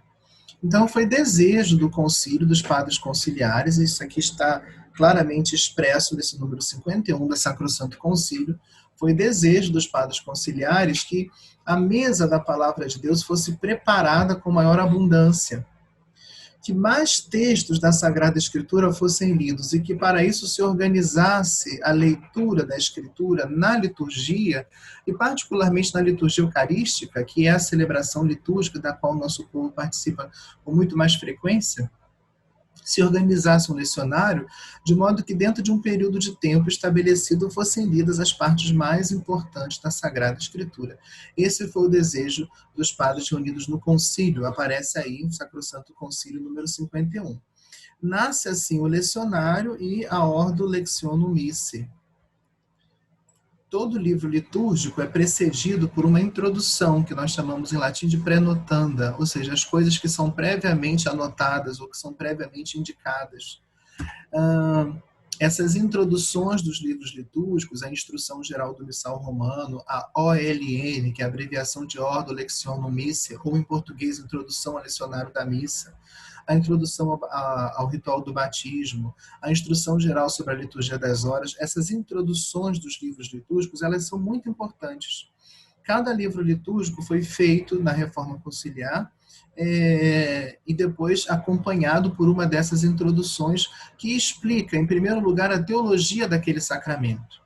Então, foi desejo do concílio, dos padres conciliares, isso aqui está claramente expresso nesse número 51 da Sacrosanto Concílio, foi desejo dos padres conciliares que a mesa da palavra de Deus fosse preparada com maior abundância, que mais textos da Sagrada Escritura fossem lidos e que para isso se organizasse a leitura da Escritura na liturgia, e particularmente na liturgia eucarística, que é a celebração litúrgica da qual o nosso povo participa com muito mais frequência, se organizasse um lecionário de modo que dentro de um período de tempo estabelecido fossem lidas as partes mais importantes da Sagrada Escritura. Esse foi o desejo dos padres reunidos no concílio, aparece aí no Sacrosanto Concílio número 51. Nasce assim o lecionário e a Ordo Lectionum Missae. Todo livro litúrgico é precedido por uma introdução, que nós chamamos em latim de pré-notanda, ou seja, as coisas que são previamente anotadas ou que são previamente indicadas. Essas introduções dos livros litúrgicos, a Instrução Geral do Missal Romano, a OLN, que é a abreviação de Ordo Lectionum Missae, ou em português, Introdução ao Lecionário da Missa, a introdução ao ritual do batismo, a instrução geral sobre a liturgia das horas, essas introduções dos livros litúrgicos, elas são muito importantes. Cada livro litúrgico foi feito na Reforma Conciliar e depois acompanhado por uma dessas introduções que explica, em primeiro lugar, a teologia daquele sacramento.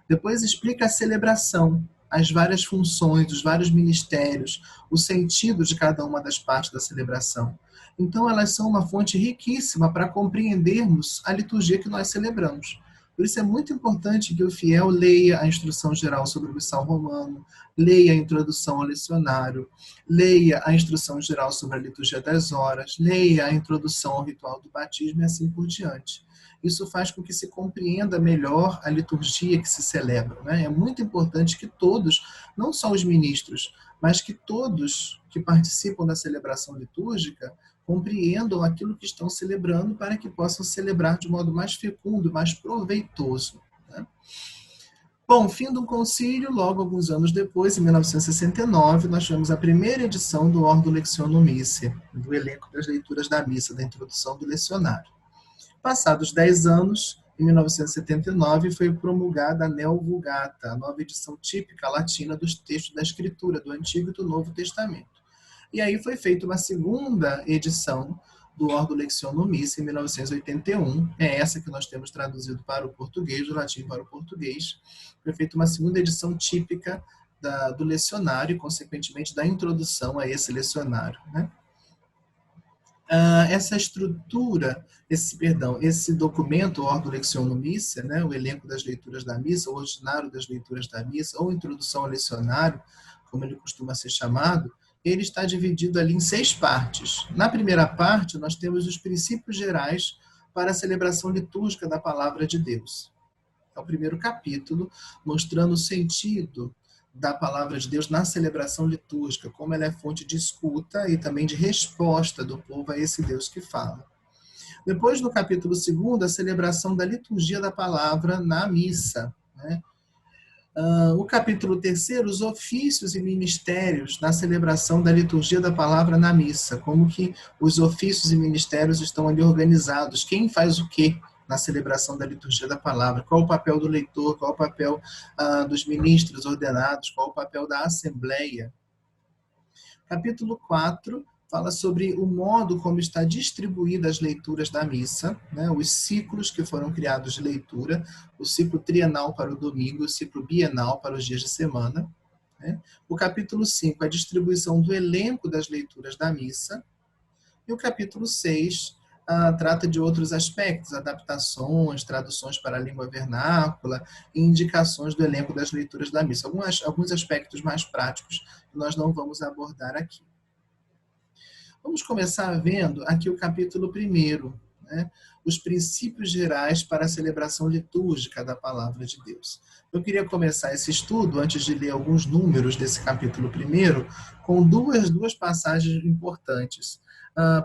Depois explica a celebração, as várias funções, os vários ministérios, o sentido de cada uma das partes da celebração. Então, elas são uma fonte riquíssima para compreendermos a liturgia que nós celebramos. Por isso é muito importante que o fiel leia a instrução geral sobre o missal romano, leia a introdução ao lecionário, leia a instrução geral sobre a liturgia das horas, leia a introdução ao ritual do batismo e assim por diante. Isso faz com que se compreenda melhor a liturgia que se celebra, né? É muito importante que todos, não só os ministros, mas que todos que participam da celebração litúrgica compreendam aquilo que estão celebrando para que possam celebrar de modo mais fecundo, mais proveitoso, né? Bom, fim do concílio, logo alguns anos depois, em 1969, nós tivemos a primeira edição do Ordo Lectionum Missae, do elenco das leituras da missa, da introdução do lecionário. Passados 10 anos, em 1979, foi promulgada a Neo Vulgata, a nova edição típica latina dos textos da Escritura, do Antigo e do Novo Testamento. E aí foi feita uma segunda edição do Ordo Lectionum Missae, em 1981. É essa que nós temos traduzido para o português, do latim para o português. Foi feita uma segunda edição típica do lecionário e, consequentemente, da introdução a esse lecionário, né? Essa estrutura, esse documento, o Ordo Lectionum Missae, né, o elenco das leituras da missa, o ordinário das leituras da missa, ou introdução ao lecionário, como ele costuma ser chamado, ele está dividido ali em 6 partes. Na primeira parte, nós temos os princípios gerais para a celebração litúrgica da Palavra de Deus. É o primeiro capítulo, mostrando o sentido da Palavra de Deus na celebração litúrgica, como ela é fonte de escuta e também de resposta do povo a esse Deus que fala. Depois, no capítulo 2, a celebração da liturgia da palavra na missa, né? O capítulo 3, os ofícios e ministérios na celebração da liturgia da palavra na missa, como que os ofícios e ministérios estão ali organizados, quem faz o quê na celebração da liturgia da palavra, qual o papel do leitor, qual o papel dos ministros ordenados, qual o papel da assembleia. Capítulo 4 fala sobre o modo como está distribuída as leituras da missa, né? Os ciclos que foram criados de leitura, o ciclo trienal para o domingo, o ciclo bienal para os dias de semana, né? O capítulo 5, a distribuição do elenco das leituras da missa. E o capítulo 6 trata de outros aspectos, adaptações, traduções para a língua vernácula e indicações do elenco das leituras da missa. Alguns aspectos mais práticos que nós não vamos abordar aqui. Vamos começar vendo aqui o capítulo 1, né? Os princípios gerais para a celebração litúrgica da Palavra de Deus. Eu queria começar esse estudo, antes de ler alguns números desse capítulo 1, com duas passagens importantes.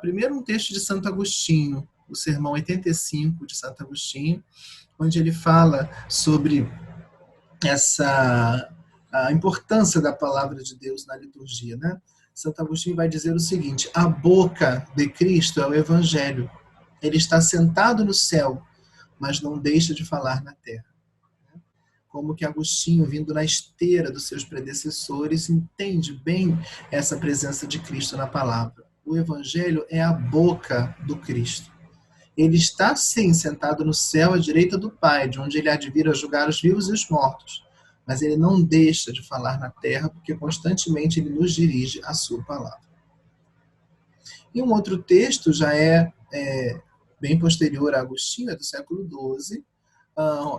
Primeiro, um texto de Santo Agostinho, o Sermão 85 de Santo Agostinho, onde ele fala sobre a importância da Palavra de Deus na liturgia, né? Santo Agostinho vai dizer o seguinte: a boca de Cristo é o Evangelho. Ele está sentado no céu, mas não deixa de falar na terra. Como que Agostinho, vindo na esteira dos seus predecessores, entende bem essa presença de Cristo na palavra. O Evangelho é a boca do Cristo. Ele está, sim, sentado no céu à direita do Pai, de onde ele há de vir a julgar os vivos e os mortos. Mas ele não deixa de falar na terra, porque constantemente ele nos dirige a sua palavra. E um outro texto já é bem posterior a Agostinho, é do século XII,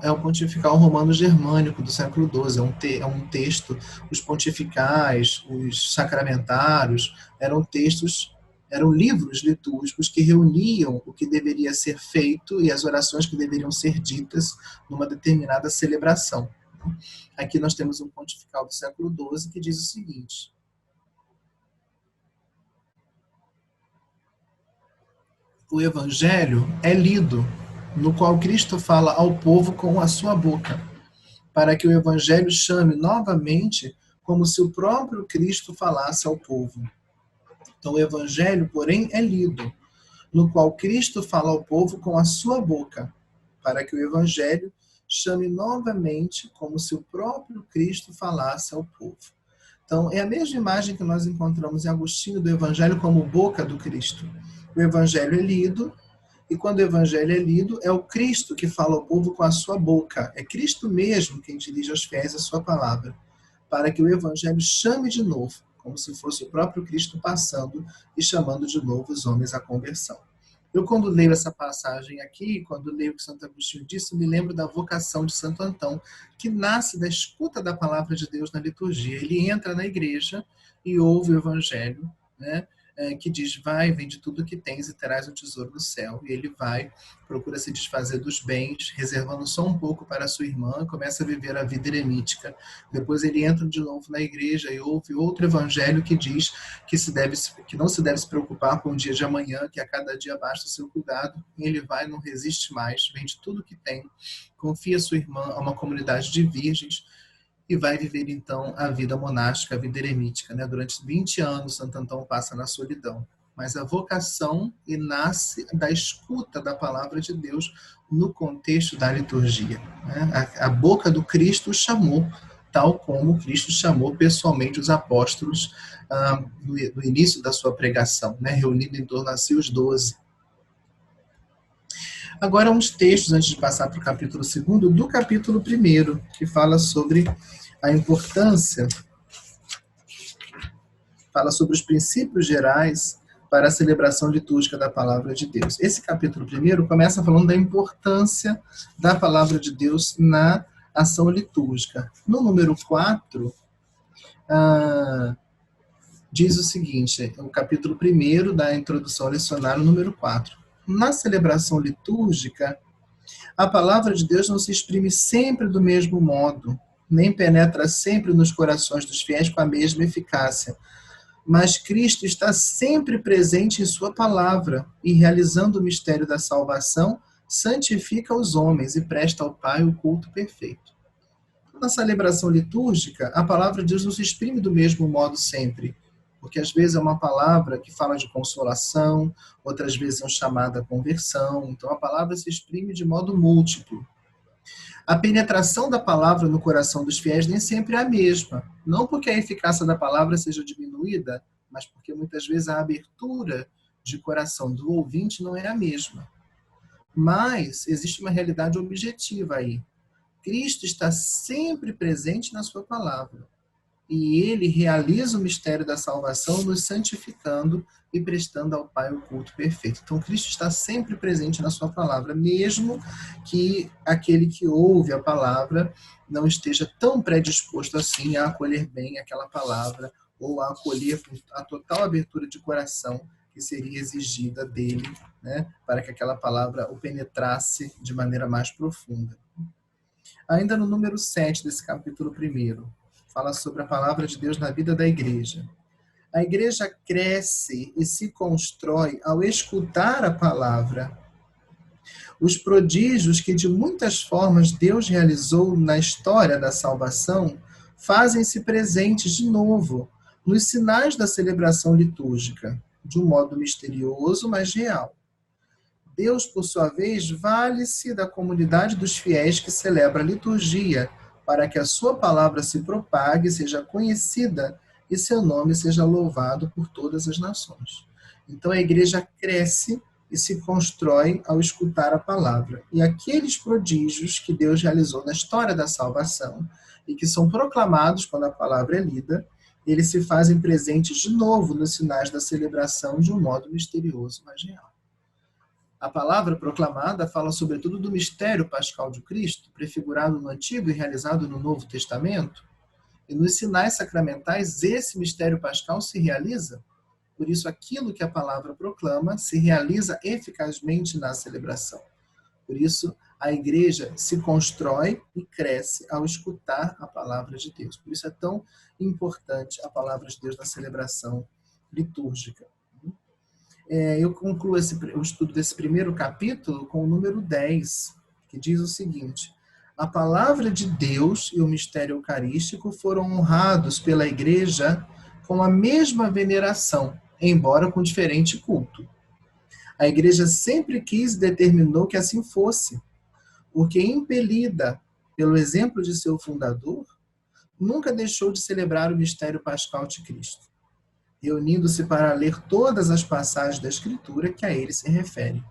é o Pontifical Romano Germânico do século XII. É um texto, os pontificais, os sacramentários, eram livros litúrgicos que reuniam o que deveria ser feito e as orações que deveriam ser ditas numa determinada celebração. Aqui nós temos um pontifical do século XII que diz o seguinte: o Evangelho é lido, no qual Cristo fala ao povo com a sua boca, para que o Evangelho chame novamente como se o próprio Cristo falasse ao povo. Então o Evangelho, porém, é lido, no qual Cristo fala ao povo com a sua boca, para que o Evangelho chame novamente como se o próprio Cristo falasse ao povo. Então, é a mesma imagem que nós encontramos em Agostinho do Evangelho como boca do Cristo. O Evangelho é lido, e quando o Evangelho é lido, é o Cristo que fala ao povo com a sua boca. É Cristo mesmo quem dirige aos fiéis a sua palavra, para que o Evangelho chame de novo, como se fosse o próprio Cristo passando e chamando de novo os homens à conversão. Eu, quando leio essa passagem aqui, quando leio o que Santo Agostinho disse, me lembro da vocação de Santo Antão, que nasce da escuta da palavra de Deus na liturgia. Ele entra na igreja e ouve o Evangelho, né, que diz: vai, vende tudo o que tens e terás um tesouro no céu. E ele vai, procura se desfazer dos bens, reservando só um pouco para sua irmã, começa a viver a vida eremítica. Depois ele entra de novo na igreja e ouve outro evangelho que diz que não se deve se preocupar com o dia de amanhã, que a cada dia basta o seu cuidado. E ele vai, não resiste mais, vende tudo o que tem, confia sua irmã a uma comunidade de virgens, e vai viver, então, a vida monástica, a vida eremítica, né? Durante 20 anos, Santo Antão passa na solidão. Mas a vocação nasce da escuta da palavra de Deus no contexto da liturgia, né? A boca do Cristo o chamou tal como Cristo chamou pessoalmente os apóstolos no início da sua pregação, né, reunindo em torno a si os 12. Agora, uns textos, antes de passar para o capítulo 2, do capítulo 1, que fala sobre a importância, fala sobre os princípios gerais para a celebração litúrgica da Palavra de Deus. Esse capítulo 1 começa falando da importância da Palavra de Deus na ação litúrgica. No número 4, diz o seguinte, o capítulo 1 da introdução ao lecionário, número 4. Na celebração litúrgica, a palavra de Deus não se exprime sempre do mesmo modo, nem penetra sempre nos corações dos fiéis com a mesma eficácia. Mas Cristo está sempre presente em sua palavra e, realizando o mistério da salvação, santifica os homens e presta ao Pai o culto perfeito. Na celebração litúrgica, a palavra de Deus não se exprime do mesmo modo sempre, porque às vezes é uma palavra que fala de consolação, outras vezes é um chamado à conversão, então a palavra se exprime de modo múltiplo. A penetração da palavra no coração dos fiéis nem sempre é a mesma, não porque a eficácia da palavra seja diminuída, mas porque muitas vezes a abertura de coração do ouvinte não é a mesma. Mas existe uma realidade objetiva aí. Cristo está sempre presente na sua palavra. E ele realiza o mistério da salvação nos santificando e prestando ao Pai o culto perfeito. Então, Cristo está sempre presente na sua palavra, mesmo que aquele que ouve a palavra não esteja tão predisposto assim a acolher bem aquela palavra ou a acolher a total abertura de coração que seria exigida dele, né, para que aquela palavra o penetrasse de maneira mais profunda. Ainda no número 7 desse capítulo 1, fala sobre a palavra de Deus na vida da igreja. A igreja cresce e se constrói ao escutar a palavra. Os prodígios que de muitas formas Deus realizou na história da salvação fazem-se presentes de novo nos sinais da celebração litúrgica, de um modo misterioso, mas real. Deus, por sua vez, vale-se da comunidade dos fiéis que celebra a liturgia, para que a sua palavra se propague, seja conhecida e seu nome seja louvado por todas as nações. Então a igreja cresce e se constrói ao escutar a palavra. E aqueles prodígios que Deus realizou na história da salvação e que são proclamados quando a palavra é lida, eles se fazem presentes de novo nos sinais da celebração de um modo misterioso, mas real. A palavra proclamada fala sobretudo do mistério pascal de Cristo, prefigurado no Antigo e realizado no Novo Testamento. E nos sinais sacramentais, esse mistério pascal se realiza. Por isso, aquilo que a palavra proclama se realiza eficazmente na celebração. Por isso, a igreja se constrói e cresce ao escutar a palavra de Deus. Por isso é tão importante a palavra de Deus na celebração litúrgica. Eu concluo o estudo desse primeiro capítulo com o número 10, que diz o seguinte: a palavra de Deus e o mistério eucarístico foram honrados pela igreja com a mesma veneração, embora com diferente culto. A igreja sempre quis e determinou que assim fosse, porque, impelida pelo exemplo de seu fundador, nunca deixou de celebrar o mistério pascal de Cristo, reunindo-se para ler todas as passagens da Escritura que a ele se referem,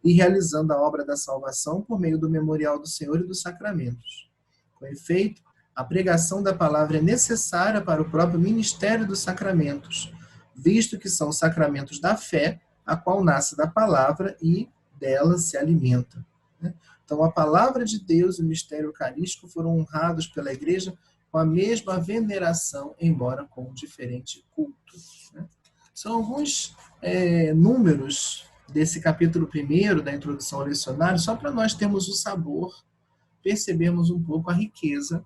e realizando a obra da salvação por meio do memorial do Senhor e dos sacramentos. Com efeito, a pregação da palavra é necessária para o próprio ministério dos sacramentos, visto que são os sacramentos da fé, a qual nasce da palavra e dela se alimenta. Então, a palavra de Deus e o mistério eucarístico foram honrados pela igreja com a mesma veneração, embora com diferente culto. São alguns números desse capítulo 1 da introdução ao lecionário, só para nós termos o sabor, percebermos um pouco a riqueza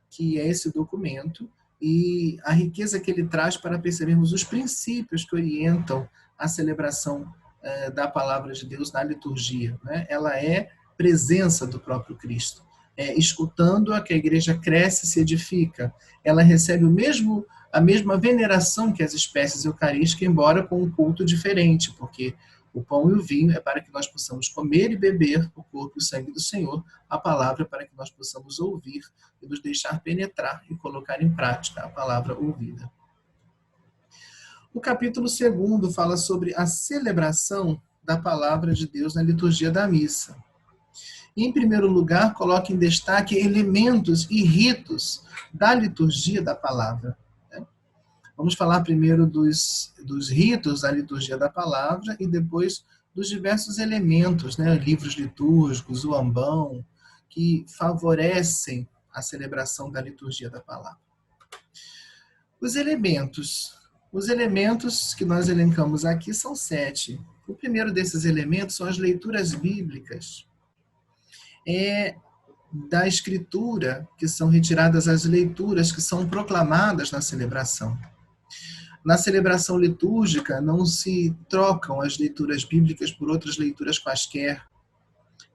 que é esse documento e a riqueza que ele traz para percebermos os princípios que orientam a celebração da palavra de Deus na liturgia. Ela é presença do próprio Cristo. Escutando-a que a igreja cresce e se edifica. Ela recebe a mesma veneração que as espécies eucarísticas, embora com um culto diferente, porque O pão e o vinho é para que nós possamos comer e beber o corpo e o sangue do Senhor. A palavra é para que nós possamos ouvir e nos deixar penetrar e colocar em prática a palavra ouvida. O capítulo 2 fala sobre a celebração da palavra de Deus na liturgia da missa. E, em primeiro lugar, coloca em destaque elementos e ritos da liturgia da palavra. Vamos falar primeiro dos ritos da liturgia da palavra e depois dos diversos elementos, livros litúrgicos, o ambão, que favorecem a celebração da liturgia da palavra. Os elementos que nós elencamos aqui são 7. O primeiro desses elementos são as leituras bíblicas da Escritura, que são retiradas as leituras que são proclamadas na celebração. Na celebração litúrgica, não se trocam as leituras bíblicas por outras leituras quaisquer,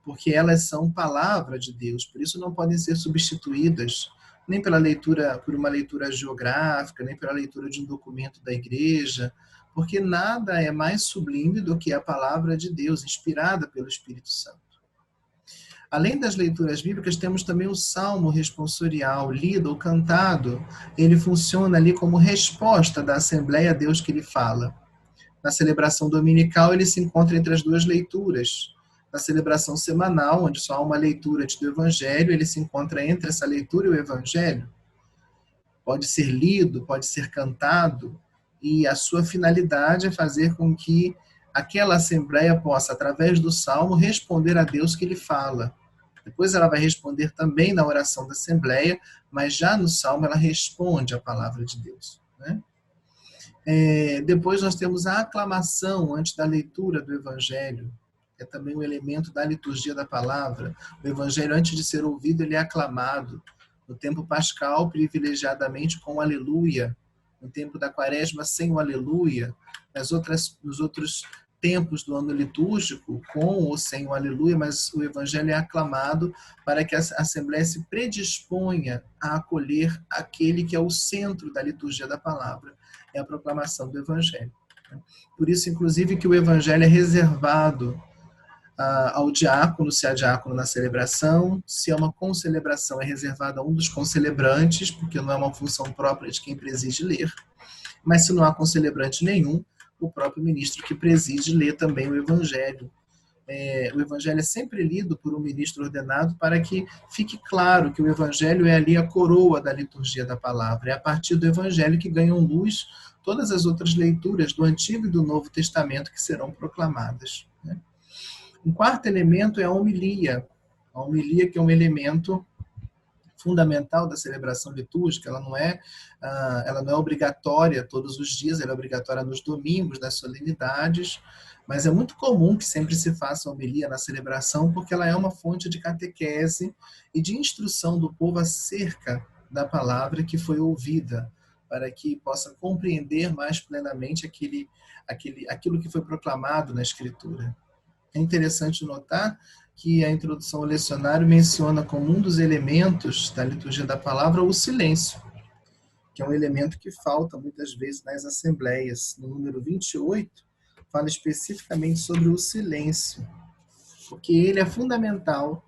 porque elas são palavra de Deus, por isso não podem ser substituídas nem por uma leitura geográfica, nem pela leitura de um documento da igreja, porque nada é mais sublime do que a palavra de Deus, inspirada pelo Espírito Santo. Além das leituras bíblicas, temos também o salmo responsorial, lido ou cantado. Ele funciona ali como resposta da Assembleia a Deus que lhe fala. Na celebração dominical, ele se encontra entre as duas leituras. Na celebração semanal, onde só há uma leitura do Evangelho, ele se encontra entre essa leitura e o Evangelho. Pode ser lido, pode ser cantado, e a sua finalidade é fazer com que aquela Assembleia possa, através do salmo, responder a Deus que lhe fala. Depois ela vai responder também na oração da Assembleia, mas já no salmo ela responde a palavra de Deus. Depois nós temos a aclamação antes da leitura do Evangelho. É também um elemento da liturgia da palavra. O Evangelho, antes de ser ouvido, ele é aclamado. No tempo pascal, privilegiadamente com o aleluia. No tempo da quaresma, sem o aleluia. Nos outros tempos do ano litúrgico, com ou sem o aleluia, mas o Evangelho é aclamado para que a Assembleia se predisponha a acolher aquele que é o centro da liturgia da palavra. É a proclamação do Evangelho. Por isso, inclusive, que o Evangelho é reservado ao diácono, se há diácono na celebração. Se é uma concelebração, é reservada a um dos concelebrantes, porque não é uma função própria de quem preside ler. Mas se não há concelebrante nenhum, o próprio ministro que preside lê também o Evangelho. O Evangelho é sempre lido por um ministro ordenado para que fique claro que o Evangelho é ali a coroa da liturgia da palavra. É a partir do Evangelho que ganham luz todas as outras leituras do Antigo e do Novo Testamento que serão proclamadas. Um quarto elemento é a homilia. A homilia, que é um elemento fundamental da celebração litúrgica. Ela não é obrigatória todos os dias, ela é obrigatória nos domingos, nas solenidades, mas é muito comum que sempre se faça a homilia na celebração, porque ela é uma fonte de catequese e de instrução do povo acerca da palavra que foi ouvida, para que possa compreender mais plenamente aquilo que foi proclamado na Escritura. É interessante notar que a introdução ao lecionário menciona como um dos elementos da liturgia da palavra o silêncio, que é um elemento que falta muitas vezes nas assembleias. No número 28, fala especificamente sobre o silêncio, porque ele é fundamental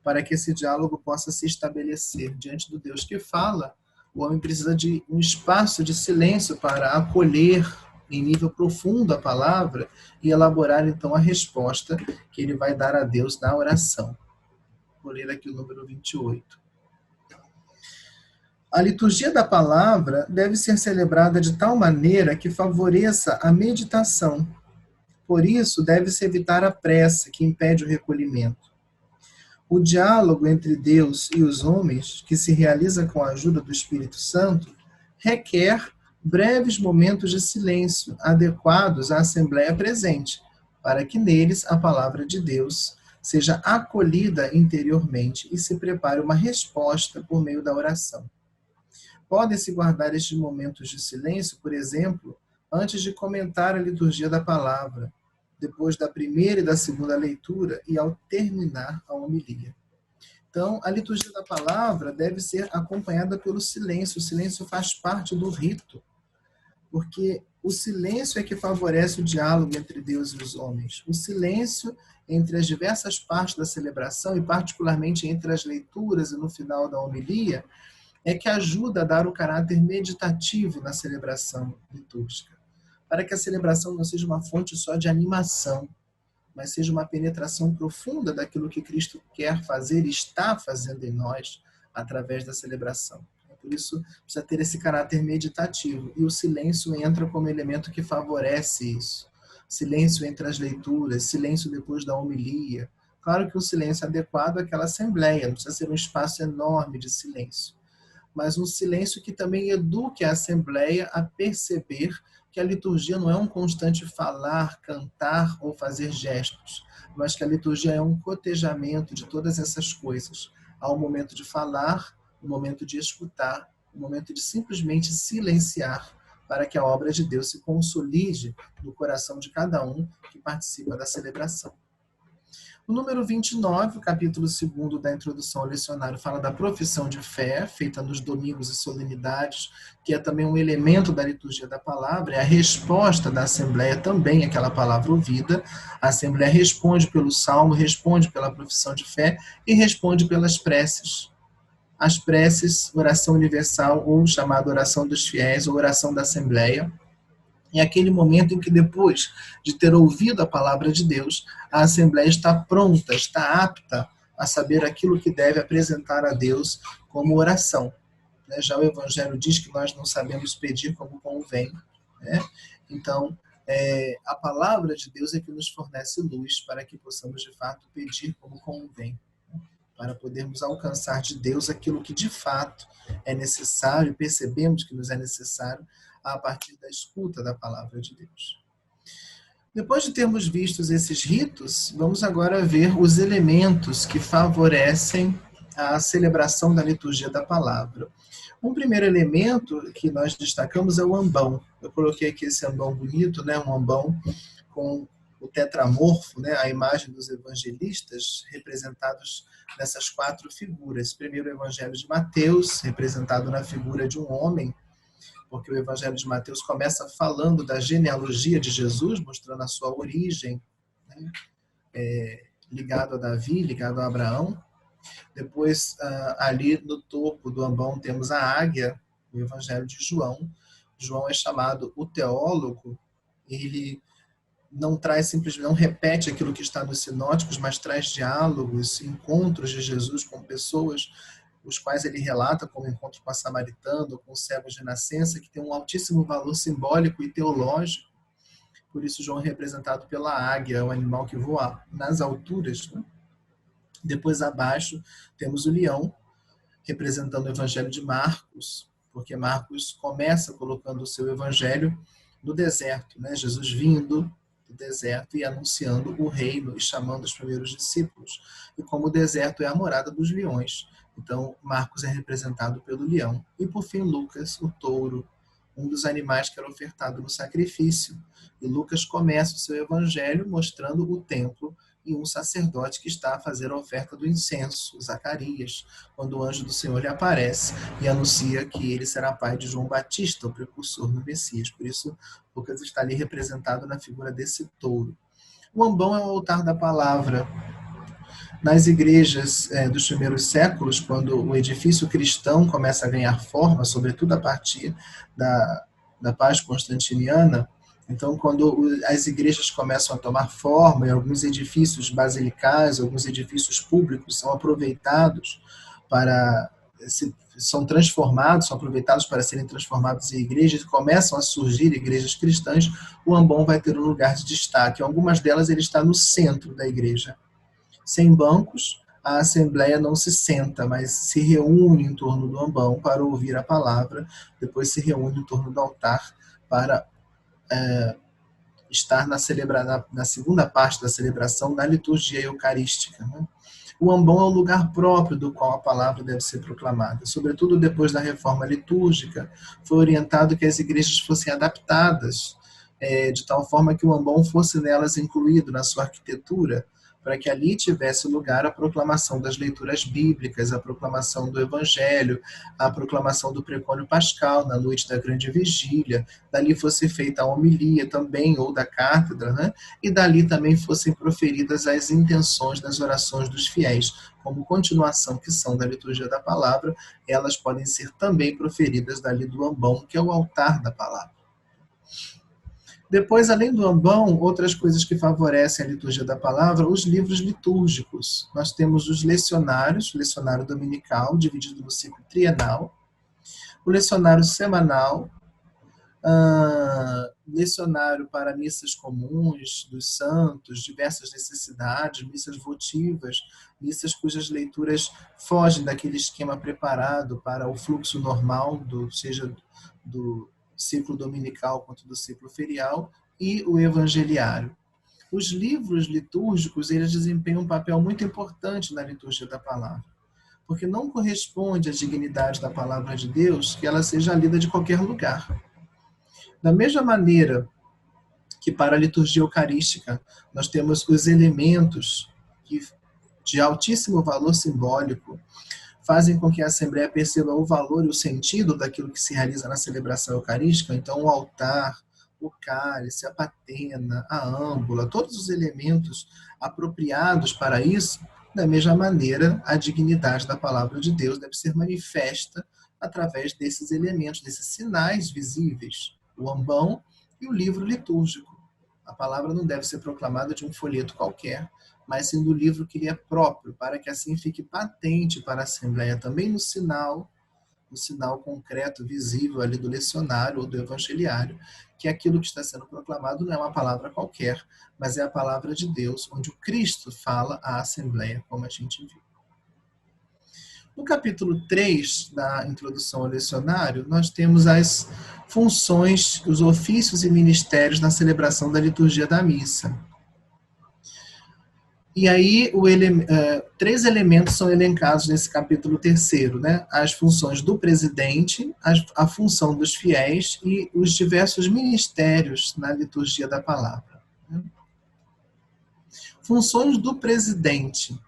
para que esse diálogo possa se estabelecer diante do Deus que fala. O homem precisa de um espaço de silêncio para acolher em nível profundo a palavra e elaborar então a resposta que ele vai dar a Deus na oração. Vou ler aqui o número 28. A liturgia da palavra deve ser celebrada de tal maneira que favoreça a meditação. Por isso, deve-se evitar a pressa que impede o recolhimento. O diálogo entre Deus e os homens, que se realiza com a ajuda do Espírito Santo, requer breves momentos de silêncio adequados à assembleia presente, para que neles a palavra de Deus seja acolhida interiormente e se prepare uma resposta por meio da oração. Podem-se guardar estes momentos de silêncio, por exemplo, antes de comentar a liturgia da palavra, depois da primeira e da segunda leitura e ao terminar a homilia. Então, a liturgia da palavra deve ser acompanhada pelo silêncio. O silêncio faz parte do rito. porque o silêncio é que favorece o diálogo entre Deus e os homens. O silêncio entre as diversas partes da celebração, e particularmente entre as leituras e no final da homilia, é que ajuda a dar o caráter meditativo na celebração litúrgica, para que a celebração não seja uma fonte só de animação, mas seja uma penetração profunda daquilo que Cristo quer fazer e está fazendo em nós através da celebração. Por isso, precisa ter esse caráter meditativo. E o silêncio entra como elemento que favorece isso. Silêncio entre as leituras, silêncio depois da homilia. Claro que o silêncio adequado àquela assembleia, não precisa ser um espaço enorme de silêncio, mas um silêncio que também eduque a assembleia a perceber que a liturgia não é um constante falar, cantar ou fazer gestos, mas que a liturgia é um cotejamento de todas essas coisas. Há um momento de falar, um momento de escutar, um momento de simplesmente silenciar, para que a obra de Deus se consolide no coração de cada um que participa da celebração. O número 29, o capítulo 2 da introdução ao lecionário, fala da profissão de fé, feita nos domingos e solenidades, que é também um elemento da liturgia da palavra, é a resposta da Assembleia também àquela palavra ouvida. A Assembleia responde pelo salmo, responde pela profissão de fé e responde pelas preces. As preces, oração universal, ou chamada oração dos fiéis, ou oração da Assembleia, é aquele momento em que, depois de ter ouvido a palavra de Deus, a Assembleia está pronta, está apta a saber aquilo que deve apresentar a Deus como oração. Já o Evangelho diz que nós não sabemos pedir como convém. Então, a palavra de Deus é que nos fornece luz para que possamos, de fato, pedir como convém, para podermos alcançar de Deus aquilo que, de fato, é necessário, percebemos que nos é necessário, a partir da escuta da palavra de Deus. Depois de termos visto esses ritos, vamos agora ver os elementos que favorecem a celebração da liturgia da palavra. Um primeiro elemento que nós destacamos é o ambão. Eu coloquei aqui esse ambão bonito, um ambão com o tetramorfo, a imagem dos evangelistas representados nessas 4 figuras. Primeiro o Evangelho de Mateus, representado na figura de um homem, porque o Evangelho de Mateus começa falando da genealogia de Jesus, mostrando a sua origem, ligado a Davi, ligado a Abraão. Depois, ali no topo do ambão, temos a águia, o Evangelho de João. João é chamado o teólogo, ele não traz simplesmente, não repete aquilo que está nos sinóticos, mas traz diálogos, encontros de Jesus com pessoas, os quais ele relata como encontro com a samaritana, com os cegos de nascença, que tem um altíssimo valor simbólico e teológico. Por isso, João é representado pela águia, o animal que voa nas alturas. Depois, abaixo, temos o leão, representando o Evangelho de Marcos, porque Marcos começa colocando o seu Evangelho no deserto, Jesus vindo do deserto e anunciando o reino e chamando os primeiros discípulos. E como o deserto é a morada dos leões, então Marcos é representado pelo leão. E por fim Lucas, o touro, um dos animais que era ofertado no sacrifício. E Lucas começa o seu evangelho mostrando o templo e um sacerdote que está a fazer a oferta do incenso, Zacarias, quando o anjo do Senhor lhe aparece e anuncia que ele será pai de João Batista, o precursor do Messias. Por isso, Lucas está ali representado na figura desse touro. O ambão é o altar da palavra. Nas igrejas dos primeiros séculos, quando o edifício cristão começa a ganhar forma, sobretudo a partir da paz constantiniana, então, quando as igrejas começam a tomar forma, e alguns edifícios basilicais, alguns edifícios públicos são aproveitados são aproveitados para serem transformados em igrejas, começam a surgir igrejas cristãs, o ambão vai ter um lugar de destaque. Algumas delas ele está no centro da igreja. Sem bancos, a assembleia não se senta, mas se reúne em torno do ambão para ouvir a palavra, depois se reúne em torno do altar para estar na segunda parte da celebração, na liturgia eucarística. O ambão é o lugar próprio do qual a palavra deve ser proclamada. Sobretudo depois da reforma litúrgica, foi orientado que as igrejas fossem adaptadas, de tal forma que o ambão fosse nelas incluído na sua arquitetura, para que ali tivesse lugar a proclamação das leituras bíblicas, a proclamação do Evangelho, a proclamação do precônio pascal na noite da grande vigília, dali fosse feita a homilia também, ou da cátedra, né? E dali também fossem proferidas as intenções das orações dos fiéis, como continuação que são da liturgia da palavra, elas podem ser também proferidas dali do ambão, que é o altar da palavra. Depois, além do ambão, outras coisas que favorecem a liturgia da palavra, os livros litúrgicos. Nós temos os lecionários, o lecionário dominical, dividido no ciclo trienal, o lecionário semanal, lecionário para missas comuns dos santos, diversas necessidades, missas votivas, missas cujas leituras fogem daquele esquema preparado para o fluxo normal, seja do ciclo dominical quanto do ciclo ferial, e o evangeliário. Os livros litúrgicos, eles desempenham um papel muito importante na liturgia da palavra, porque não corresponde à dignidade da palavra de Deus que ela seja lida de qualquer lugar. Da mesma maneira que para a liturgia eucarística nós temos os elementos que, de altíssimo valor simbólico, fazem com que a Assembleia perceba o valor e o sentido daquilo que se realiza na celebração eucarística. Então, o altar, o cálice, a patena, a âmbula, todos os elementos apropriados para isso, da mesma maneira, a dignidade da palavra de Deus deve ser manifesta através desses elementos, desses sinais visíveis, o ambão e o livro litúrgico. A palavra não deve ser proclamada de um folheto qualquer, mas sim do livro que lhe é próprio, para que assim fique patente para a Assembleia também no sinal concreto, visível ali do lecionário ou do evangeliário, que aquilo que está sendo proclamado não é uma palavra qualquer, mas é a palavra de Deus, onde o Cristo fala à Assembleia, como a gente viu. No capítulo 3 da introdução ao lecionário, nós temos as funções, os ofícios e ministérios na celebração da liturgia da missa. E aí, 3 elementos são elencados nesse capítulo 3º, né? As funções do presidente, a função dos fiéis e os diversos ministérios na liturgia da palavra. Funções do presidente.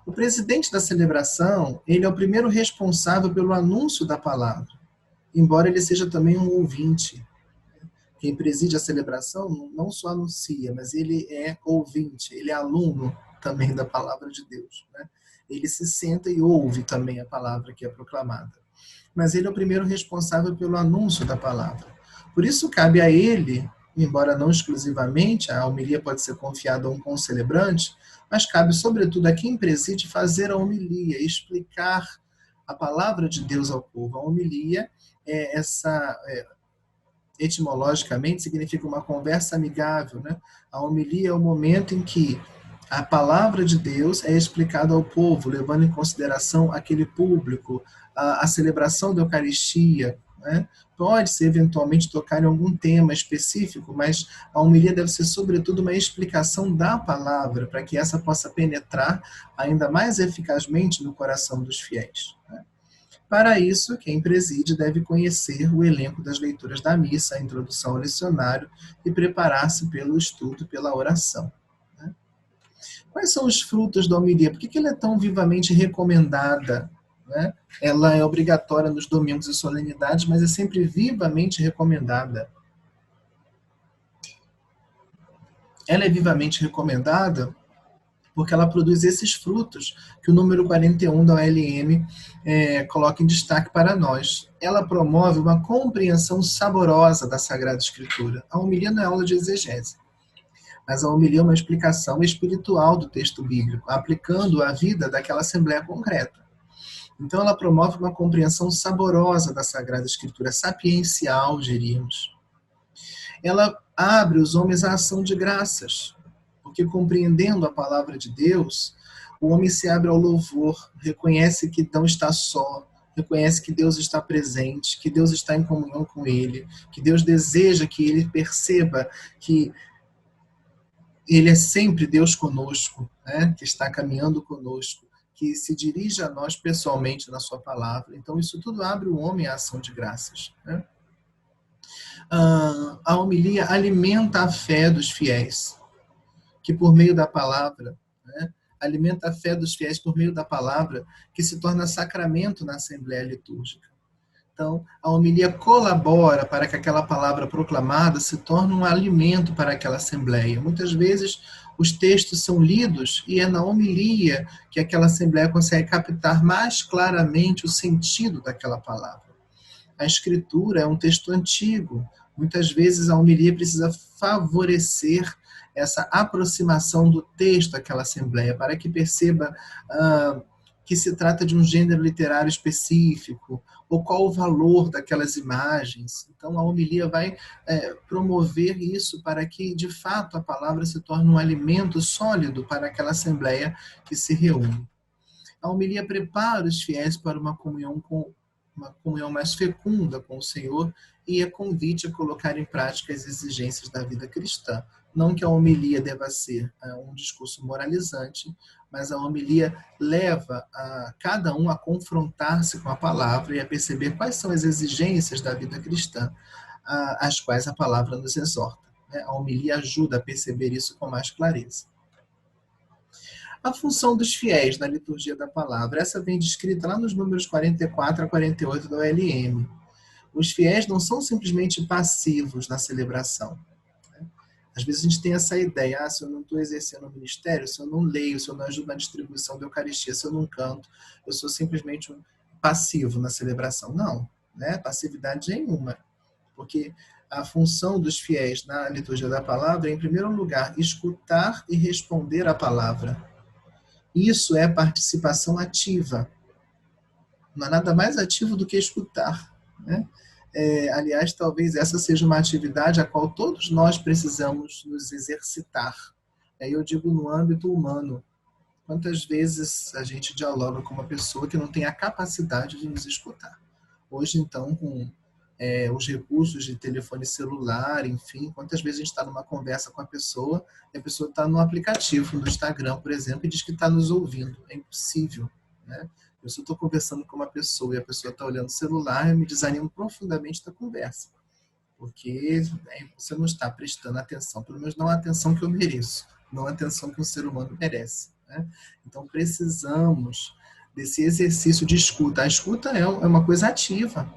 O presidente da celebração, ele é o primeiro responsável pelo anúncio da palavra, embora ele seja também um ouvinte. Quem preside a celebração não só anuncia, mas ele é ouvinte, ele é aluno também da palavra de Deus, né? Ele se senta e ouve também a palavra que é proclamada. Mas ele é o primeiro responsável pelo anúncio da palavra. Por isso cabe a ele, embora não exclusivamente, a homilia pode ser confiada a um concelebrante, mas cabe sobretudo a quem preside fazer a homilia, explicar a palavra de Deus ao povo. A homilia é etimologicamente significa uma conversa amigável, né? A homilia é o momento em que a palavra de Deus é explicada ao povo, levando em consideração aquele público, a celebração da Eucaristia, né? Pode-se eventualmente tocar em algum tema específico, mas a homilia deve ser sobretudo uma explicação da palavra, para que essa possa penetrar ainda mais eficazmente no coração dos fiéis, né? Para isso, quem preside deve conhecer o elenco das leituras da missa, a introdução ao lecionário e preparar-se pelo estudo, pela oração, né? Quais são os frutos da homilia? Por que ela é tão vivamente recomendada, né? Ela é obrigatória nos domingos e solenidades, mas é sempre vivamente recomendada. Ela é vivamente recomendada porque ela produz esses frutos que o número 41 da OLM coloca em destaque para nós. Ela promove uma compreensão saborosa da Sagrada Escritura. A homilia não é aula de exegese, mas a homilia é uma explicação espiritual do texto bíblico, aplicando a vida daquela assembleia concreta. Então ela promove uma compreensão saborosa da Sagrada Escritura, sapiencial, diríamos. Ela abre os homens à ação de graças, porque compreendendo a palavra de Deus, o homem se abre ao louvor, reconhece que não está só, reconhece que Deus está presente, que Deus está em comunhão com ele, que Deus deseja que ele perceba que ele é sempre Deus conosco, né? Que está caminhando conosco, que se dirige a nós pessoalmente na sua palavra. Então isso tudo abre o homem à ação de graças, né? A homilia alimenta a fé dos fiéis. que por meio da palavra, né, alimenta a fé dos fiéis por meio da palavra, que se torna sacramento na Assembleia Litúrgica. Então, a homilia colabora para que aquela palavra proclamada se torne um alimento para aquela assembleia. Muitas vezes, os textos são lidos e é na homilia que aquela assembleia consegue captar mais claramente o sentido daquela palavra. A escritura é um texto antigo. Muitas vezes, a homilia precisa favorecer essa aproximação do texto àquela assembleia, para que perceba que se trata de um gênero literário específico, ou qual o valor daquelas imagens. Então, a homilia vai promover isso para que, de fato, a palavra se torne um alimento sólido para aquela assembleia que se reúne. A homilia prepara os fiéis para uma comunhão mais fecunda com o Senhor e a convite a colocar em prática as exigências da vida cristã. Não que a homilia deva ser um discurso moralizante, mas a homilia leva a cada um a confrontar-se com a palavra e a perceber quais são as exigências da vida cristã, às quais a palavra nos exorta. A homilia ajuda a perceber isso com mais clareza. A função dos fiéis na liturgia da palavra, essa vem descrita lá nos números 44 a 48 do OLM. Os fiéis não são simplesmente passivos na celebração. Às vezes a gente tem essa ideia, se eu não estou exercendo o ministério, se eu não leio, se eu não ajudo na distribuição da Eucaristia, se eu não canto, eu sou simplesmente um passivo na celebração. Não, né? Passividade nenhuma. Porque a função dos fiéis na liturgia da palavra é, em primeiro lugar, escutar e responder à palavra. Isso é participação ativa. Não há nada mais ativo do que escutar, né? Aliás, talvez essa seja uma atividade a qual todos nós precisamos nos exercitar. Eu digo no âmbito humano. Quantas vezes a gente dialoga com uma pessoa que não tem a capacidade de nos escutar? Hoje, então, com os recursos de telefone celular, enfim, quantas vezes a gente está numa conversa com a pessoa e a pessoa está no aplicativo, no Instagram, por exemplo, e diz que está nos ouvindo. É impossível, né? Eu só estou conversando com uma pessoa e a pessoa está olhando o celular, eu me desanimo profundamente da conversa, porque você não está prestando atenção, pelo menos não a atenção que eu mereço, não a atenção que um ser humano merece, né? Então, precisamos desse exercício de escuta. A escuta é uma coisa ativa.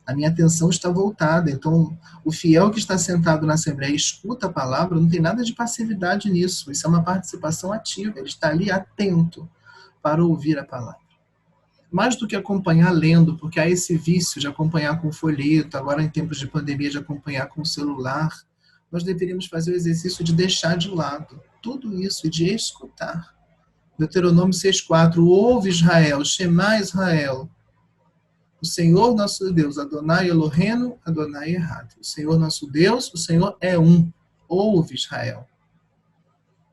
A minha atenção está voltada. Então, o fiel que está sentado na Assembleia e escuta a palavra, não tem nada de passividade nisso. Isso é uma participação ativa. Ele está ali atento para ouvir a palavra. Mais do que acompanhar lendo, porque há esse vício de acompanhar com folheto, agora em tempos de pandemia de acompanhar com celular, nós deveríamos fazer o exercício de deixar de lado tudo isso e de escutar. Deuteronômio 6,4, ouve Israel, Shema Israel, o Senhor nosso Deus, Adonai Elohenu, Adonai Errado. O Senhor nosso Deus, o Senhor é um. Ouve Israel.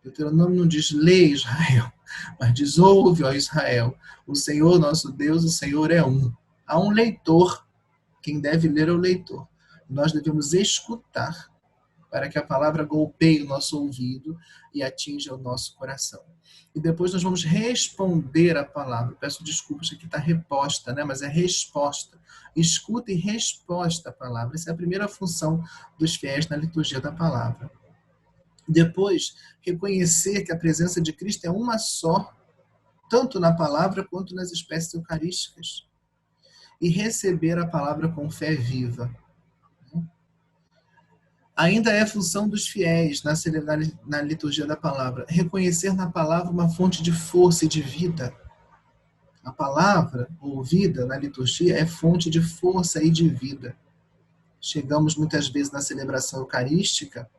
Deuteronômio não diz lê Israel, mas diz ouve, ó Israel. O Senhor nosso Deus, o Senhor é um. Há um leitor. Quem deve ler é o leitor. Nós devemos escutar para que a palavra golpeie o nosso ouvido e atinja o nosso coração. E depois nós vamos responder a palavra. Peço desculpas, aqui está reposta, né? Mas é resposta. Escuta e resposta à palavra. Essa é a primeira função dos fiéis na liturgia da palavra. Depois, reconhecer que a presença de Cristo é uma só, tanto na palavra quanto nas espécies eucarísticas. E receber a palavra com fé viva. Ainda é função dos fiéis na liturgia da palavra, reconhecer na palavra uma fonte de força e de vida. A palavra ouvida na liturgia é fonte de força e de vida. Chegamos muitas vezes na celebração eucarística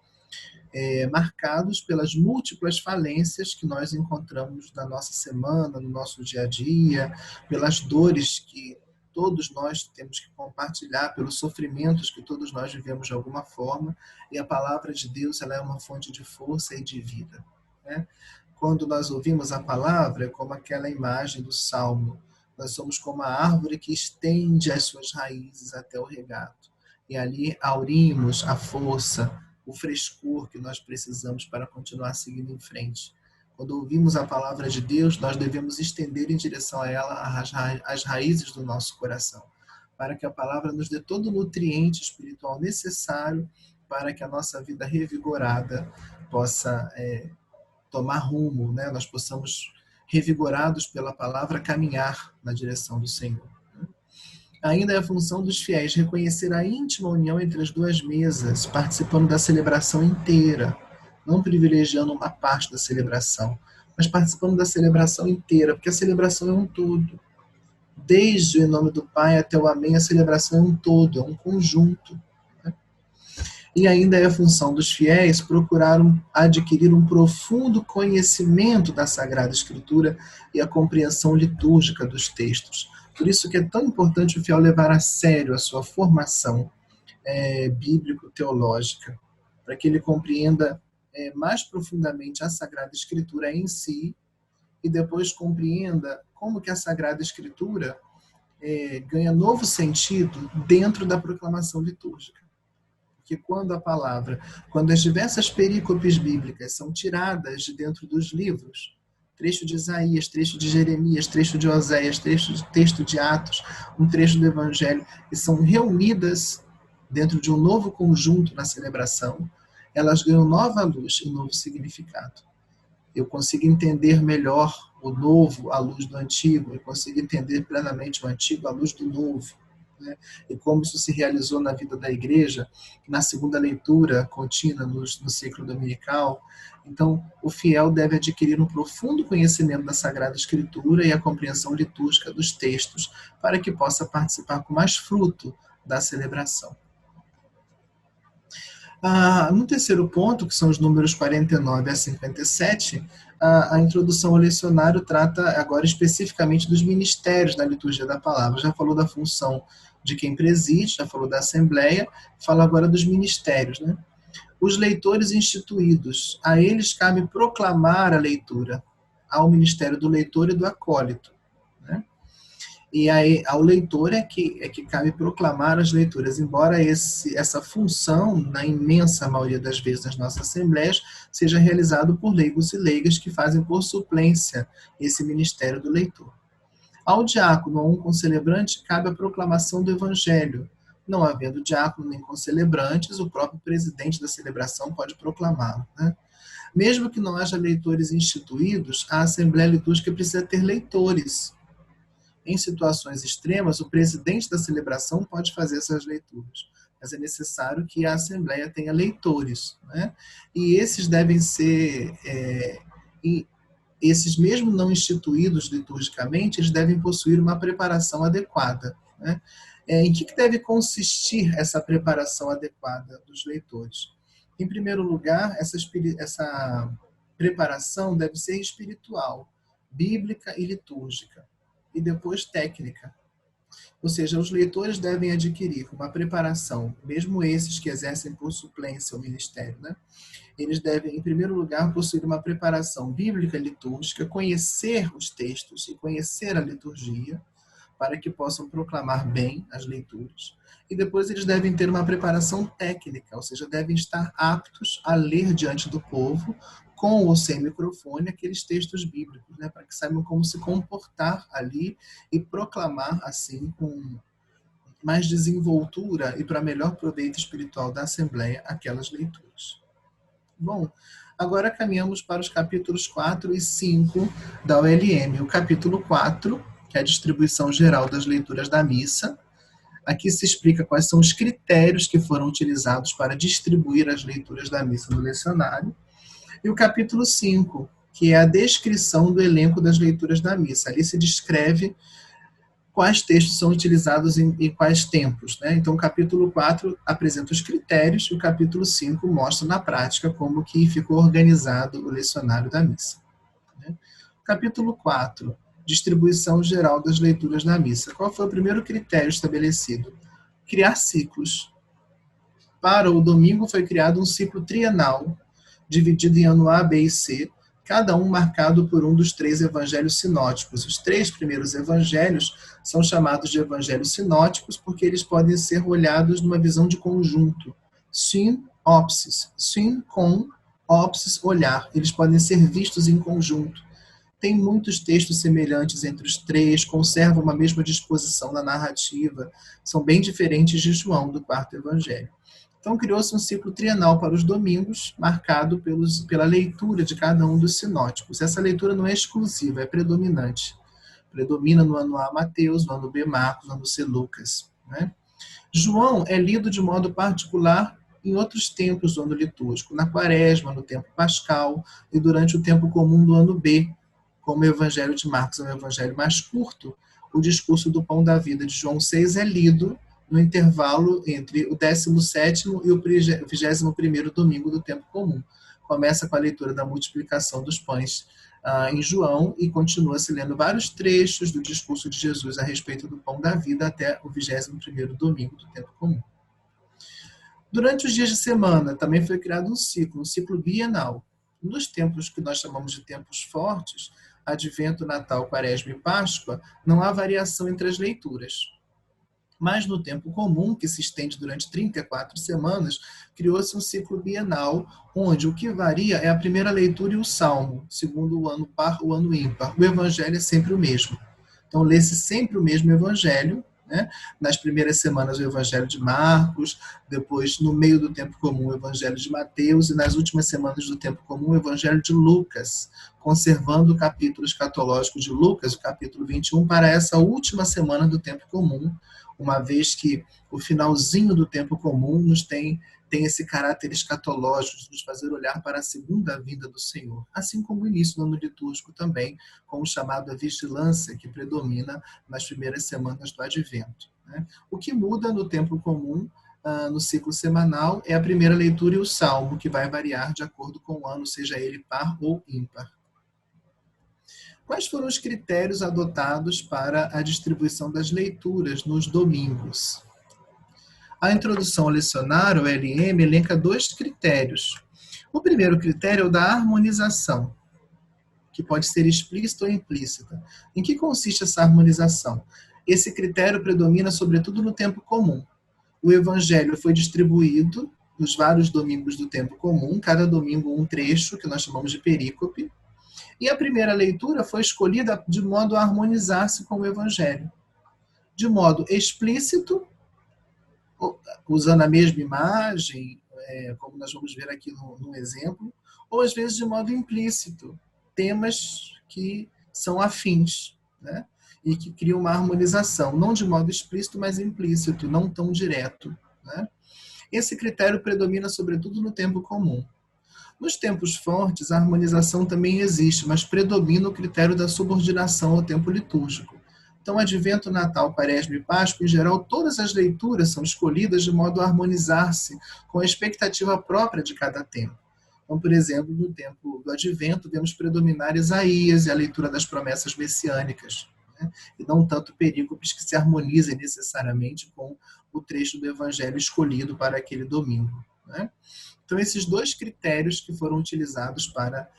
marcados pelas múltiplas falências que nós encontramos na nossa semana, no nosso dia a dia, pelas dores que todos nós temos que compartilhar, pelos sofrimentos que todos nós vivemos de alguma forma, e a palavra de Deus ela é uma fonte de força e de vida, né? Quando nós ouvimos a palavra, é como aquela imagem do Salmo, nós somos como a árvore que estende as suas raízes até o regato, e ali aurimos a força, o frescor que nós precisamos para continuar seguindo em frente. Quando ouvimos a palavra de Deus, nós devemos estender em direção a ela as raízes do nosso coração, para que a palavra nos dê todo o nutriente espiritual necessário para que a nossa vida revigorada possa tomar rumo, né? Nós possamos, revigorados pela palavra, caminhar na direção do Senhor. Ainda é a função dos fiéis reconhecer a íntima união entre as duas mesas, participando da celebração inteira, não privilegiando uma parte da celebração, mas participando da celebração inteira, porque a celebração é um todo. Desde o em nome do Pai até o Amém, a celebração é um todo, é um conjunto. Né? E ainda é a função dos fiéis procurar adquirir um profundo conhecimento da Sagrada Escritura e a compreensão litúrgica dos textos. Por isso que é tão importante o fiel levar a sério a sua formação bíblico-teológica, para que ele compreenda mais profundamente a Sagrada Escritura em si e depois compreenda como que a Sagrada Escritura ganha novo sentido dentro da proclamação litúrgica. Porque quando as diversas perícopes bíblicas são tiradas de dentro dos livros, trecho de Isaías, trecho de Jeremias, trecho de Oséias, texto de Atos, um trecho do Evangelho, e são reunidas dentro de um novo conjunto na celebração, elas ganham nova luz e novo significado. Eu consigo entender melhor o novo à luz do antigo, eu consigo entender plenamente o antigo à luz do novo. Né? E como isso se realizou na vida da igreja, na segunda leitura contínua no ciclo dominical. Então, o fiel deve adquirir um profundo conhecimento da Sagrada Escritura e a compreensão litúrgica dos textos, para que possa participar com mais fruto da celebração. No terceiro ponto, que são os números 49 a 57, a introdução ao lecionário trata agora especificamente dos ministérios da liturgia da palavra. Já falou da função de quem preside, já falou da assembleia, fala agora dos ministérios, né? Os leitores instituídos, a eles cabe proclamar a leitura, ao ministério do leitor e do acólito, né? E aí, ao leitor é que cabe proclamar as leituras, embora essa função, na imensa maioria das vezes nas nossas assembleias, seja realizado por leigos e leigas que fazem por suplência esse ministério do leitor. Ao diácono ou um concelebrante cabe a proclamação do evangelho. Não havendo diácono nem concelebrantes, o próprio presidente da celebração pode proclamá-lo, né? Mesmo que não haja leitores instituídos, a Assembleia Litúrgica precisa ter leitores. Em situações extremas, o presidente da celebração pode fazer essas leituras, mas é necessário que a Assembleia tenha leitores, né? E esses devem ser, esses mesmo não instituídos liturgicamente, eles devem possuir uma preparação adequada, né? Em que deve consistir essa preparação adequada dos leitores? Em primeiro lugar, essa preparação deve ser espiritual, bíblica e litúrgica, e depois técnica. Ou seja, os leitores devem adquirir uma preparação, mesmo esses que exercem por suplência o ministério, né? Eles devem, em primeiro lugar, possuir uma preparação bíblica e litúrgica, conhecer os textos e conhecer a liturgia, para que possam proclamar bem as leituras. E depois eles devem ter uma preparação técnica, ou seja, devem estar aptos a ler diante do povo, com ou sem microfone, aqueles textos bíblicos, né, para que saibam como se comportar ali e proclamar, assim, com mais desenvoltura e para melhor proveito espiritual da Assembleia, aquelas leituras. Bom, agora caminhamos para os capítulos 4 e 5 da OLM. O capítulo 4, que é a distribuição geral das leituras da missa. Aqui se explica quais são os critérios que foram utilizados para distribuir as leituras da missa no lecionário. E o capítulo 5, que é a descrição do elenco das leituras da missa. Ali se descreve quais textos são utilizados em quais tempos, né? Então, o capítulo 4 apresenta os critérios e o capítulo 5 mostra na prática como que ficou organizado o lecionário da missa. Né? Capítulo 4, distribuição geral das leituras da missa. Qual foi o primeiro critério estabelecido? Criar ciclos. Para o domingo foi criado um ciclo trienal, dividido em ano A, B e C, cada um marcado por um dos 3 evangelhos sinóticos. Os 3 primeiros evangelhos são chamados de evangelhos sinóticos porque eles podem ser olhados numa visão de conjunto. Syn, ópsis. Syn, com, ópsis, olhar. Eles podem ser vistos em conjunto. Tem muitos textos semelhantes entre os 3, conservam uma mesma disposição na narrativa, são bem diferentes de João, do 4º evangelho. Então, criou-se um ciclo trienal para os domingos, marcado pela leitura de cada um dos sinóticos. Essa leitura não é exclusiva, é predominante. Predomina no ano A Mateus, no ano B Marcos, no ano C Lucas. Né? João é lido de modo particular em outros tempos do ano litúrgico, na quaresma, no tempo pascal e durante o tempo comum do ano B, como o Evangelho de Marcos é um evangelho mais curto, o discurso do pão da vida de João 6 é lido no intervalo entre o 17º e o 21º domingo do tempo comum. Começa com a leitura da multiplicação dos pães em João e continua se lendo vários trechos do discurso de Jesus a respeito do pão da vida até o 21º domingo do tempo comum. Durante os dias de semana também foi criado um ciclo bienal. Nos tempos que nós chamamos de tempos fortes, Advento, Natal, Quaresma e Páscoa, não há variação entre as leituras. Mas no tempo comum, que se estende durante 34 semanas, criou-se um ciclo bienal, onde o que varia é a primeira leitura e o salmo, segundo o ano par ou ano ímpar. O evangelho é sempre o mesmo. Então, lê-se sempre o mesmo evangelho, né? Nas primeiras semanas o evangelho de Marcos, depois, no meio do tempo comum, o evangelho de Mateus, e nas últimas semanas do tempo comum, o evangelho de Lucas, conservando o capítulo escatológico de Lucas, o capítulo 21, para essa última semana do tempo comum, uma vez que o finalzinho do tempo comum nos tem esse caráter escatológico, de nos fazer olhar para a segunda vinda do Senhor, assim como o início do ano litúrgico também, com o chamado a vigilância, que predomina nas primeiras semanas do Advento. Né? O que muda no tempo comum, no ciclo semanal, é a primeira leitura e o salmo, que vai variar de acordo com o ano, seja ele par ou ímpar. Quais foram os critérios adotados para a distribuição das leituras nos domingos? A introdução ao lecionário, o LM, elenca 2 critérios. O primeiro critério é o da harmonização, que pode ser explícita ou implícita. Em que consiste essa harmonização? Esse critério predomina sobretudo no tempo comum. O evangelho foi distribuído nos vários domingos do tempo comum, cada domingo um trecho, que nós chamamos de perícope, e a primeira leitura foi escolhida de modo a harmonizar-se com o evangelho. De modo explícito, usando a mesma imagem, como nós vamos ver aqui no exemplo, ou às vezes de modo implícito, temas que são afins, né? E que criam uma harmonização, não de modo explícito, mas implícito, não tão direto. Né? Esse critério predomina sobretudo no tempo comum. Nos tempos fortes, a harmonização também existe, mas predomina o critério da subordinação ao tempo litúrgico. Então, Advento, Natal, Quaresma e Páscoa, em geral, todas as leituras são escolhidas de modo a harmonizar-se com a expectativa própria de cada tempo. Então, por exemplo, no tempo do Advento, vemos predominar Isaías e a leitura das promessas messiânicas, né? E não tanto perícopes que se harmonizem necessariamente com o trecho do Evangelho escolhido para aquele domingo, né? Então, esses 2 critérios que foram utilizados para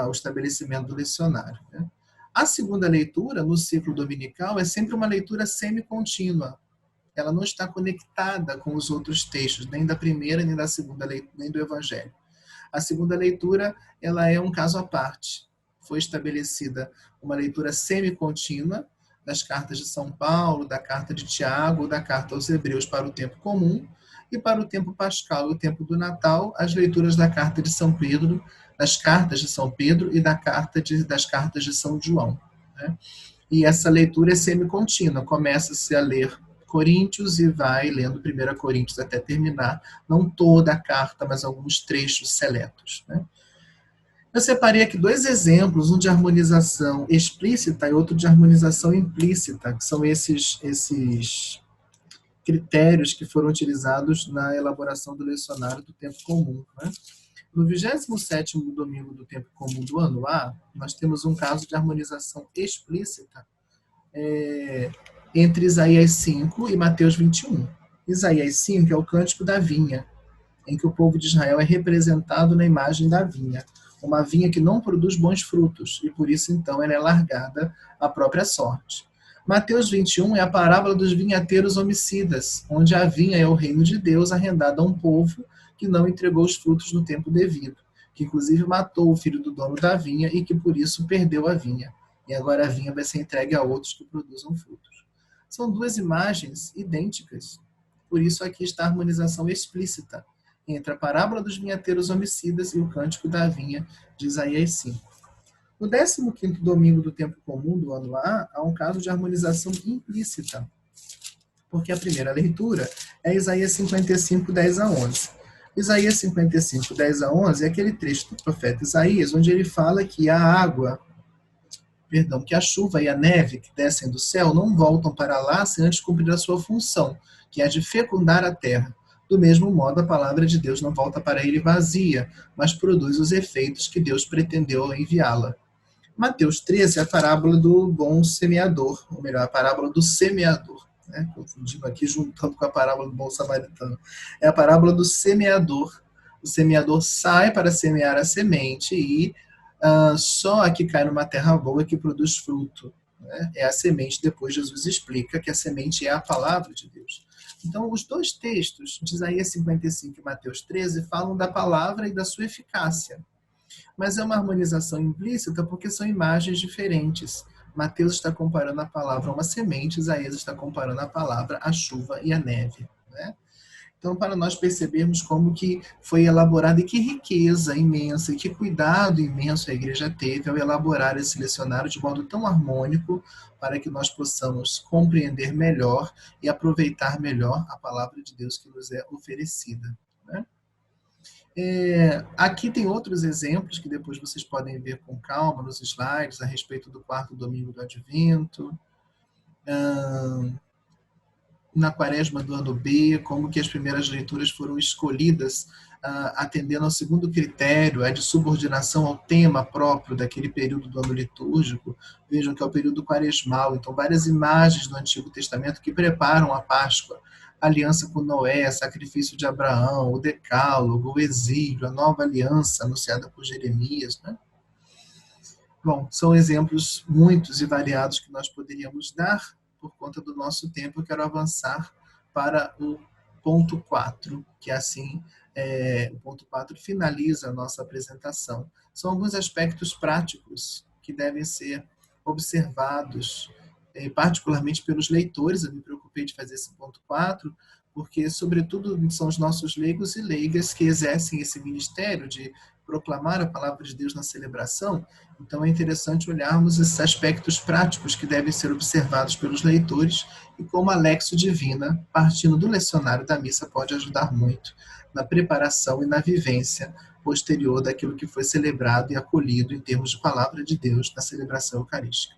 o estabelecimento do lecionário, né? A segunda leitura, no ciclo dominical, é sempre uma leitura semi-contínua. Ela não está conectada com os outros textos, nem da primeira, nem da segunda leitura, nem do Evangelho. A segunda leitura, ela é um caso à parte. Foi estabelecida uma leitura semi-contínua das cartas de São Paulo, da carta de Tiago, da carta aos Hebreus para o tempo comum, e para o tempo pascal e o tempo do Natal, as leituras da carta de São Pedro, das cartas de São Pedro e das cartas de São João. Né? E essa leitura é semi-contínua, começa-se a ler Coríntios e vai lendo 1 Coríntios até terminar, não toda a carta, mas alguns trechos seletos. Né? Eu separei aqui 2 exemplos, um de harmonização explícita e outro de harmonização implícita, que são esses critérios que foram utilizados na elaboração do lecionário do tempo comum. Né? No 27º domingo do tempo comum do ano A, nós temos um caso de harmonização explícita entre Isaías 5 e Mateus 21. Isaías 5 é o cântico da vinha, em que o povo de Israel é representado na imagem da vinha, uma vinha que não produz bons frutos, e por isso, então, ela é largada à própria sorte. Mateus 21 é a parábola dos vinhateiros homicidas, onde a vinha é o reino de Deus arrendado a um povo que não entregou os frutos no tempo devido, que inclusive matou o filho do dono da vinha e que por isso perdeu a vinha. E agora a vinha vai ser entregue a outros que produzam frutos. São 2 imagens idênticas, Por isso aqui está a harmonização explícita entre a parábola dos vinhateiros homicidas e o cântico da vinha de Isaías 5. No 15º domingo do tempo comum do ano A, há um caso de harmonização implícita, porque a primeira leitura é Isaías 55, 10 a 11. Isaías 55, 10 a 11 é aquele trecho do profeta Isaías, onde ele fala que que a chuva e a neve que descem do céu não voltam para lá sem antes cumprir a sua função, que é de fecundar a terra. Do mesmo modo, a palavra de Deus não volta para ele vazia, mas produz os efeitos que Deus pretendeu enviá-la. Mateus 13 é a parábola do bom semeador, ou melhor, a parábola do semeador, né? Confundindo aqui, juntando com a parábola do bom samaritano. É a parábola do semeador. O semeador sai para semear a semente e só a que cai numa terra boa que produz fruto, né? É a semente. Depois Jesus explica que a semente é a palavra de Deus. Então, os dois textos, de Isaías 55 e Mateus 13, falam da palavra e da sua eficácia. Mas é uma harmonização implícita porque são imagens diferentes. Mateus está comparando a palavra a uma semente, Isaías está comparando a palavra à chuva e à neve, né? Então, para nós percebermos como que foi elaborado e que riqueza imensa e que cuidado imenso a igreja teve ao elaborar esse lecionário de modo tão harmônico para que nós possamos compreender melhor e aproveitar melhor a palavra de Deus que nos é oferecida, né? Aqui tem outros exemplos que depois vocês podem ver com calma nos slides a respeito do 4º domingo do Advento, na quaresma do ano B, como que as primeiras leituras foram escolhidas atendendo ao segundo critério, a de subordinação ao tema próprio daquele período do ano litúrgico. Vejam que é o período quaresmal, então várias imagens do Antigo Testamento que preparam a Páscoa, a aliança com Noé, sacrifício de Abraão, o decálogo, o exílio, a nova aliança anunciada por Jeremias, né? Bom, são exemplos muitos e variados que nós poderíamos dar. Por conta do nosso tempo, eu quero avançar para o ponto 4, que assim, o ponto 4 finaliza a nossa apresentação. São alguns aspectos práticos que devem ser observados, particularmente pelos leitores. Eu me preocupei de fazer esse ponto 4, porque, sobretudo, são os nossos leigos e leigas que exercem esse ministério de proclamar a palavra de Deus na celebração. Então é interessante olharmos esses aspectos práticos que devem ser observados pelos leitores e como a Lexio Divina, partindo do lecionário da missa, pode ajudar muito na preparação e na vivência posterior daquilo que foi celebrado e acolhido em termos de palavra de Deus na celebração eucarística.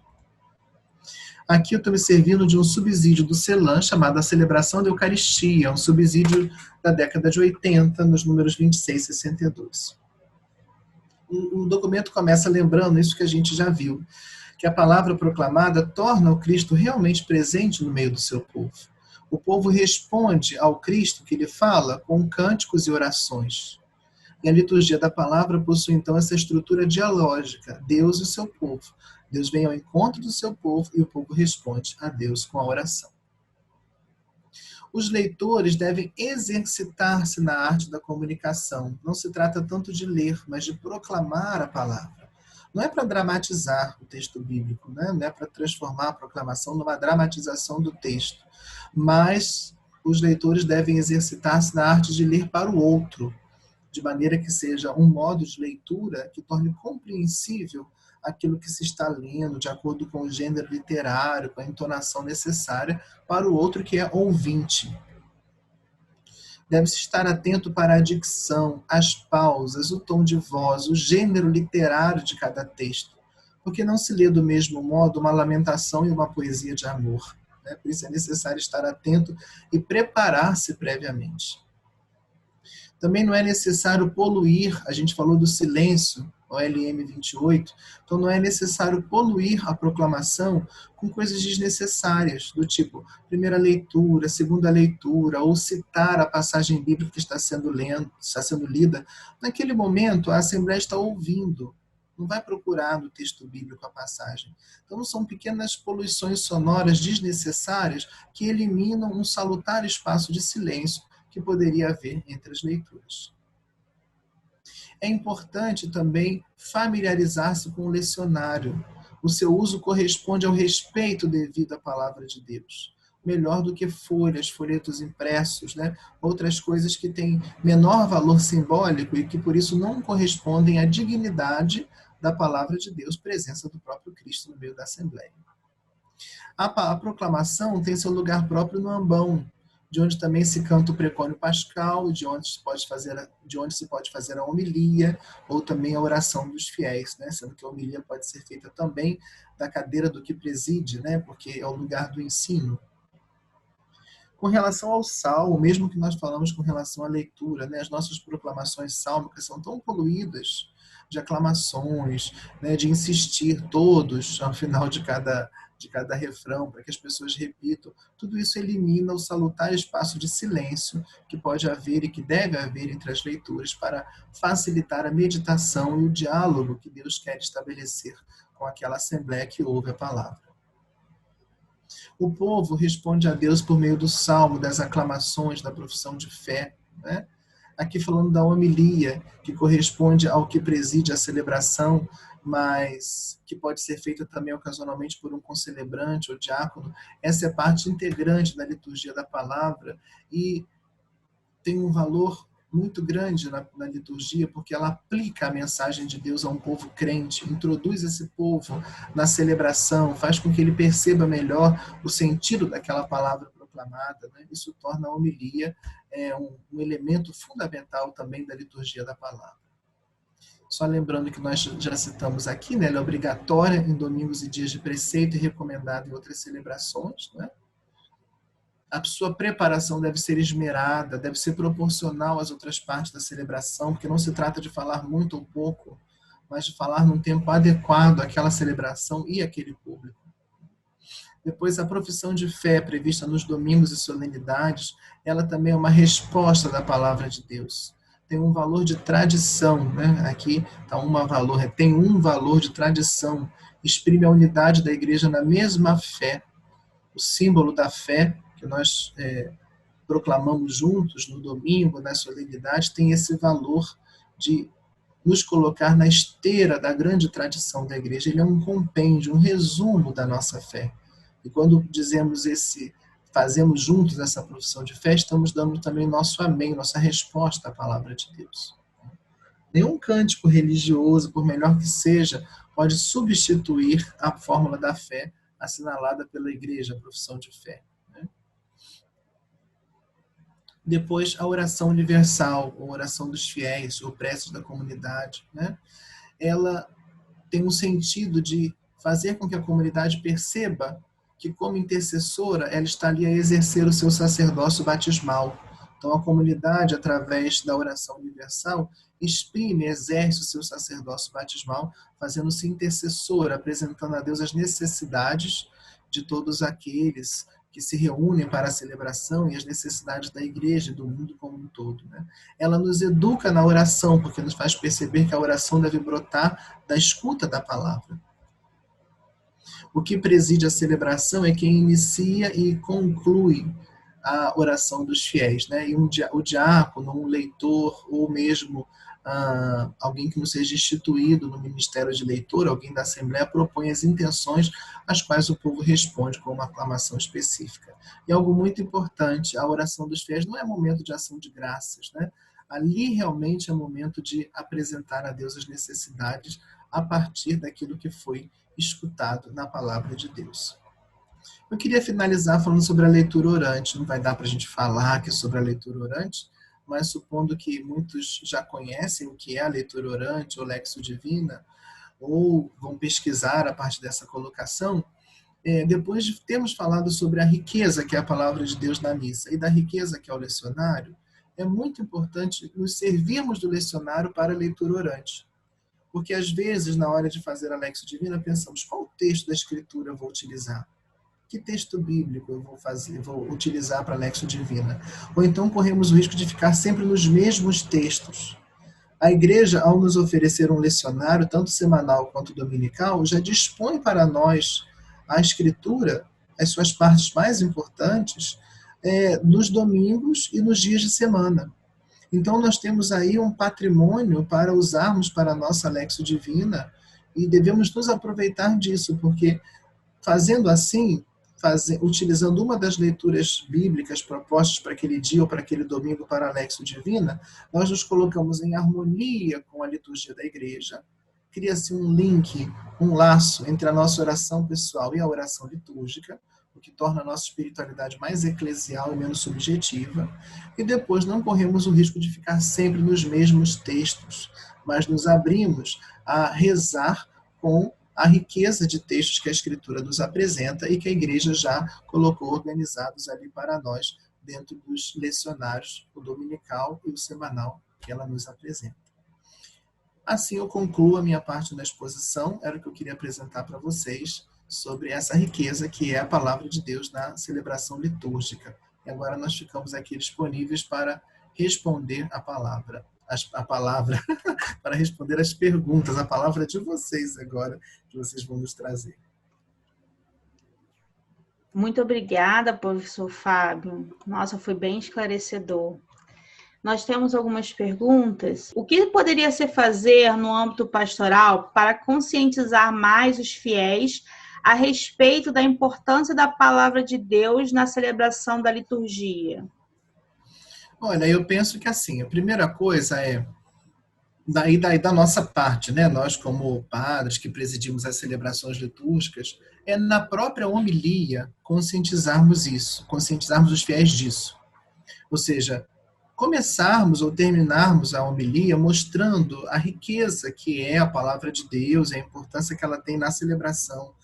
Aqui eu estou me servindo de um subsídio do CELAM chamado a Celebração da Eucaristia, um subsídio da década de 80, nos números 26 e 62. O documento começa lembrando isso que a gente já viu, que a palavra proclamada torna o Cristo realmente presente no meio do seu povo. O povo responde ao Cristo que lhe fala com cânticos e orações. E a liturgia da palavra possui então essa estrutura dialógica, Deus e o seu povo. Deus vem ao encontro do seu povo e o povo responde a Deus com a oração. Os leitores devem exercitar-se na arte da comunicação. Não se trata tanto de ler, mas de proclamar a palavra. Não é para dramatizar o texto bíblico, né? Não é para transformar a proclamação numa dramatização do texto, mas os leitores devem exercitar-se na arte de ler para o outro, de maneira que seja um modo de leitura que torne compreensível aquilo que se está lendo, de acordo com o gênero literário, com a entonação necessária para o outro que é ouvinte. Deve-se estar atento para a dicção, as pausas, o tom de voz, o gênero literário de cada texto, porque não se lê do mesmo modo uma lamentação e uma poesia de amor, né? Por isso é necessário estar atento e preparar-se previamente. Também não é necessário poluir, a gente falou do silêncio, OLM 28, então não é necessário poluir a proclamação com coisas desnecessárias, do tipo primeira leitura, segunda leitura, ou citar a passagem bíblica que está sendo lida. Naquele momento, a Assembleia está ouvindo, não vai procurar no texto bíblico a passagem. Então são pequenas poluições sonoras desnecessárias que eliminam um salutar espaço de silêncio que poderia haver entre as leituras. É importante também familiarizar-se com o lecionário. O seu uso corresponde ao respeito devido à palavra de Deus. melhor do que folhas, folhetos impressos, né? Outras coisas que têm menor valor simbólico e que por isso não correspondem à dignidade da palavra de Deus, presença do próprio Cristo no meio da Assembleia. A proclamação tem seu lugar próprio no ambão, de onde também se canta o precônio pascal, de onde se pode fazer a homilia, ou também a oração dos fiéis, né? Sendo que a homilia pode ser feita também da cadeira do que preside, né? Porque é o lugar do ensino. Com relação ao salmo, mesmo que nós falamos com relação à leitura, né? As nossas proclamações sálmicas são tão poluídas de aclamações, né? De insistir todos ao final de cada refrão, para que as pessoas repitam. Tudo isso elimina o salutar espaço de silêncio que pode haver e que deve haver entre as leituras para facilitar a meditação e o diálogo que Deus quer estabelecer com aquela assembleia que ouve a palavra. O povo responde a Deus por meio do salmo, das aclamações, da profissão de fé, né? Aqui falando da homilia, que corresponde ao que preside a celebração, mas que pode ser feita também ocasionalmente por um concelebrante ou diácono. Essa é parte integrante da liturgia da palavra e tem um valor muito grande na liturgia, porque ela aplica a mensagem de Deus a um povo crente, introduz esse povo na celebração, faz com que ele perceba melhor o sentido daquela palavra proclamada, né? Isso torna a homilia um elemento fundamental também da liturgia da palavra. Só lembrando que nós já citamos aqui, né, ela é obrigatória em domingos e dias de preceito e recomendada em outras celebrações, né? A sua preparação deve ser esmerada, deve ser proporcional às outras partes da celebração, porque não se trata de falar muito ou pouco, mas de falar num tempo adequado àquela celebração e àquele público. Depois, a profissão de fé prevista nos domingos e solenidades, ela também é uma resposta da palavra de Deus. Tem um valor de tradição, né? Aqui tem um valor de tradição, exprime a unidade da igreja na mesma fé. O símbolo da fé que nós proclamamos juntos no domingo, na solenidade, tem esse valor de nos colocar na esteira da grande tradição da igreja. Ele é um compêndio, um resumo da nossa fé. E quando fazemos juntos essa profissão de fé, estamos dando também nosso amém, nossa resposta à palavra de Deus. Nenhum cântico religioso, por melhor que seja, pode substituir a fórmula da fé assinalada pela igreja, a profissão de fé. Depois, a oração universal, a oração dos fiéis, ou preces da comunidade, né? Ela tem um sentido de fazer com que a comunidade perceba que, como intercessora, ela está ali a exercer o seu sacerdócio batismal. Então, a comunidade, através da oração universal, exerce o seu sacerdócio batismal, fazendo-se intercessora, apresentando a Deus as necessidades de todos aqueles que se reúnem para a celebração e as necessidades da igreja e do mundo como um todo, né? Ela nos educa na oração, porque nos faz perceber que a oração deve brotar da escuta da palavra. O que preside a celebração é quem inicia e conclui a oração dos fiéis, né? E o diácono, um leitor, ou mesmo alguém que não seja instituído no ministério de leitor, alguém da Assembleia, propõe as intenções às quais o povo responde com uma aclamação específica. E algo muito importante, a oração dos fiéis não é momento de ação de graças, né? Ali realmente é momento de apresentar a Deus as necessidades a partir daquilo que foi escutado na palavra de Deus. Eu queria finalizar falando sobre a leitura orante. Não vai dar para a gente falar aqui sobre a leitura orante, mas supondo que muitos já conhecem o que é a leitura orante ou Lexio Divina, ou vão pesquisar a partir dessa colocação, depois de termos falado sobre a riqueza que é a palavra de Deus na missa e da riqueza que é o lecionário, é muito importante nos servirmos do lecionário para a leitura orante. Porque às vezes, na hora de fazer a Lexio Divina, pensamos, qual texto da Escritura eu vou utilizar? Que texto bíblico eu vou utilizar para a Lexio Divina? Ou então corremos o risco de ficar sempre nos mesmos textos. A igreja, ao nos oferecer um lecionário, tanto semanal quanto dominical, já dispõe para nós a Escritura, as suas partes mais importantes, nos domingos e nos dias de semana. Então nós temos aí um patrimônio para usarmos para a nossa Lexio Divina e devemos nos aproveitar disso, porque fazendo assim, utilizando uma das leituras bíblicas propostas para aquele dia ou para aquele domingo para a Lexio Divina, nós nos colocamos em harmonia com a liturgia da igreja. Cria-se um link, um laço entre a nossa oração pessoal e a oração litúrgica, o que torna a nossa espiritualidade mais eclesial e menos subjetiva. E depois não corremos o risco de ficar sempre nos mesmos textos, mas nos abrimos a rezar com a riqueza de textos que a Escritura nos apresenta e que a Igreja já colocou organizados ali para nós, dentro dos lecionários, o dominical e o semanal que ela nos apresenta. Assim eu concluo a minha parte da exposição, era o que eu queria apresentar para vocês sobre essa riqueza que é a palavra de Deus na celebração litúrgica. E agora nós ficamos aqui disponíveis para responder a palavra para responder as perguntas, a palavra de vocês agora, que vocês vão nos trazer.
Muito obrigada, professor Fábio. Nossa, foi bem esclarecedor. Nós temos algumas perguntas. O que poderia se fazer no âmbito pastoral para conscientizar mais os fiéis a respeito da importância da palavra de Deus na celebração da liturgia?
Olha, eu penso que assim, a primeira coisa é daí da nossa parte, né? Nós como padres que presidimos as celebrações litúrgicas, é na própria homilia conscientizarmos isso, conscientizarmos os fiéis disso. Ou seja, começarmos ou terminarmos a homilia mostrando a riqueza que é a palavra de Deus, a importância que ela tem na celebração,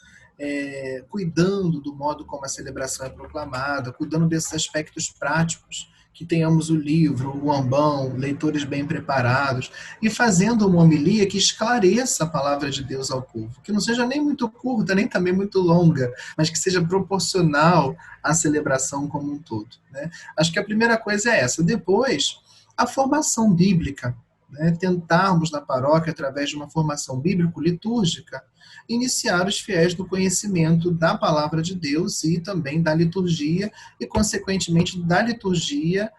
cuidando do modo como a celebração é proclamada, cuidando desses aspectos práticos, que tenhamos o livro, o ambão, leitores bem preparados, e fazendo uma homilia que esclareça a palavra de Deus ao povo, que não seja nem muito curta, nem também muito longa, mas que seja proporcional à celebração como um todo, né? Acho que a primeira coisa é essa. Depois, a formação bíblica, né? Tentarmos na paróquia, através de uma formação bíblico-litúrgica, iniciar os fiéis no conhecimento da palavra de Deus e também da liturgia e, consequentemente, da liturgia,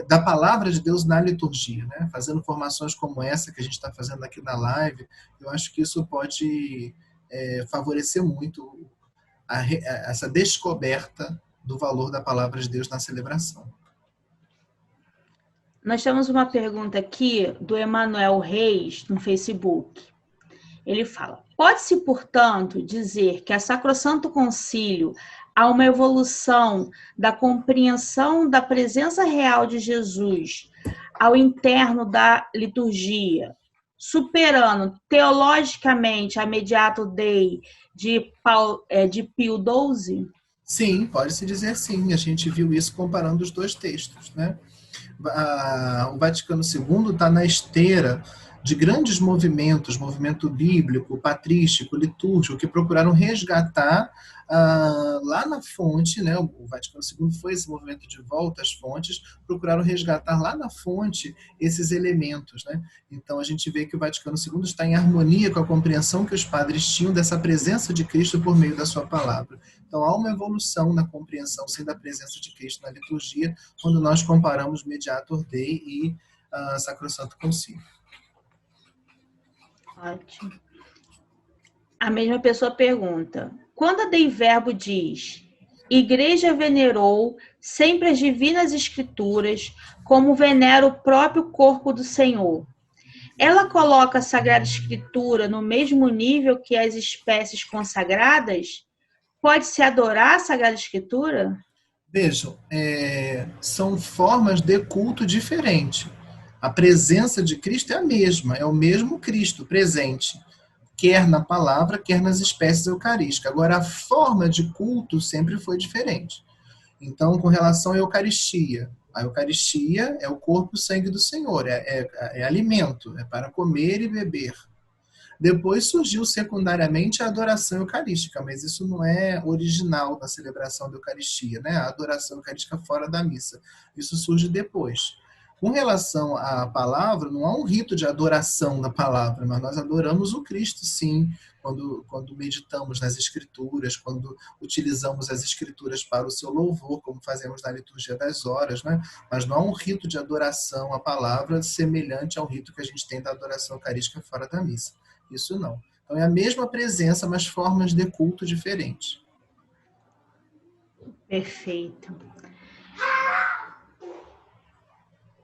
da palavra de Deus na liturgia, né? Fazendo formações como essa que a gente está fazendo aqui na live, eu acho que isso pode favorecer muito essa descoberta do valor da palavra de Deus na celebração.
Nós temos uma pergunta aqui do Emanuel Reis no Facebook. Ele fala: pode-se, portanto, dizer que a Sacrosanto Concílio há uma evolução da compreensão da presença real de Jesus ao interno da liturgia, superando teologicamente a Mediator Dei de Pio XII?
Sim, pode-se dizer sim. A gente viu isso comparando os dois textos, né? O Vaticano II está na esteira de grandes movimentos, movimento bíblico, patrístico, litúrgico, que procuraram resgatar lá na fonte, né? O Vaticano II foi esse movimento de volta às fontes, procuraram resgatar lá na fonte esses elementos, né? Então a gente vê que o Vaticano II está em harmonia com a compreensão que os padres tinham dessa presença de Cristo por meio da sua palavra. Então há uma evolução na compreensão, sim, da presença de Cristo na liturgia, quando nós comparamos Mediator Dei e Sacrosanto Concílio.
Ótimo. A mesma pessoa pergunta: quando a Dei Verbo diz Igreja venerou sempre as divinas escrituras como venera o próprio corpo do Senhor, ela coloca a Sagrada Escritura no mesmo nível que as espécies consagradas? Pode-se adorar a Sagrada Escritura?
Vejam, são formas de culto diferentes. A presença de Cristo é a mesma, é o mesmo Cristo presente, quer na palavra, quer nas espécies eucarísticas. Agora, a forma de culto sempre foi diferente. Então, com relação à Eucaristia, a Eucaristia é o corpo e o sangue do Senhor, é alimento, é para comer e beber. Depois surgiu secundariamente a adoração eucarística, mas isso não é original da celebração da Eucaristia, né? A adoração eucarística fora da missa. Isso surge depois. Com relação à palavra, não há um rito de adoração da palavra, mas nós adoramos o Cristo, sim, quando meditamos nas Escrituras, quando utilizamos as Escrituras para o seu louvor, como fazemos na liturgia das horas, né? Mas não há um rito de adoração à palavra semelhante ao rito que a gente tem da adoração eucarística fora da missa. Isso não. Então é a mesma presença, mas formas de culto diferentes.
Perfeito.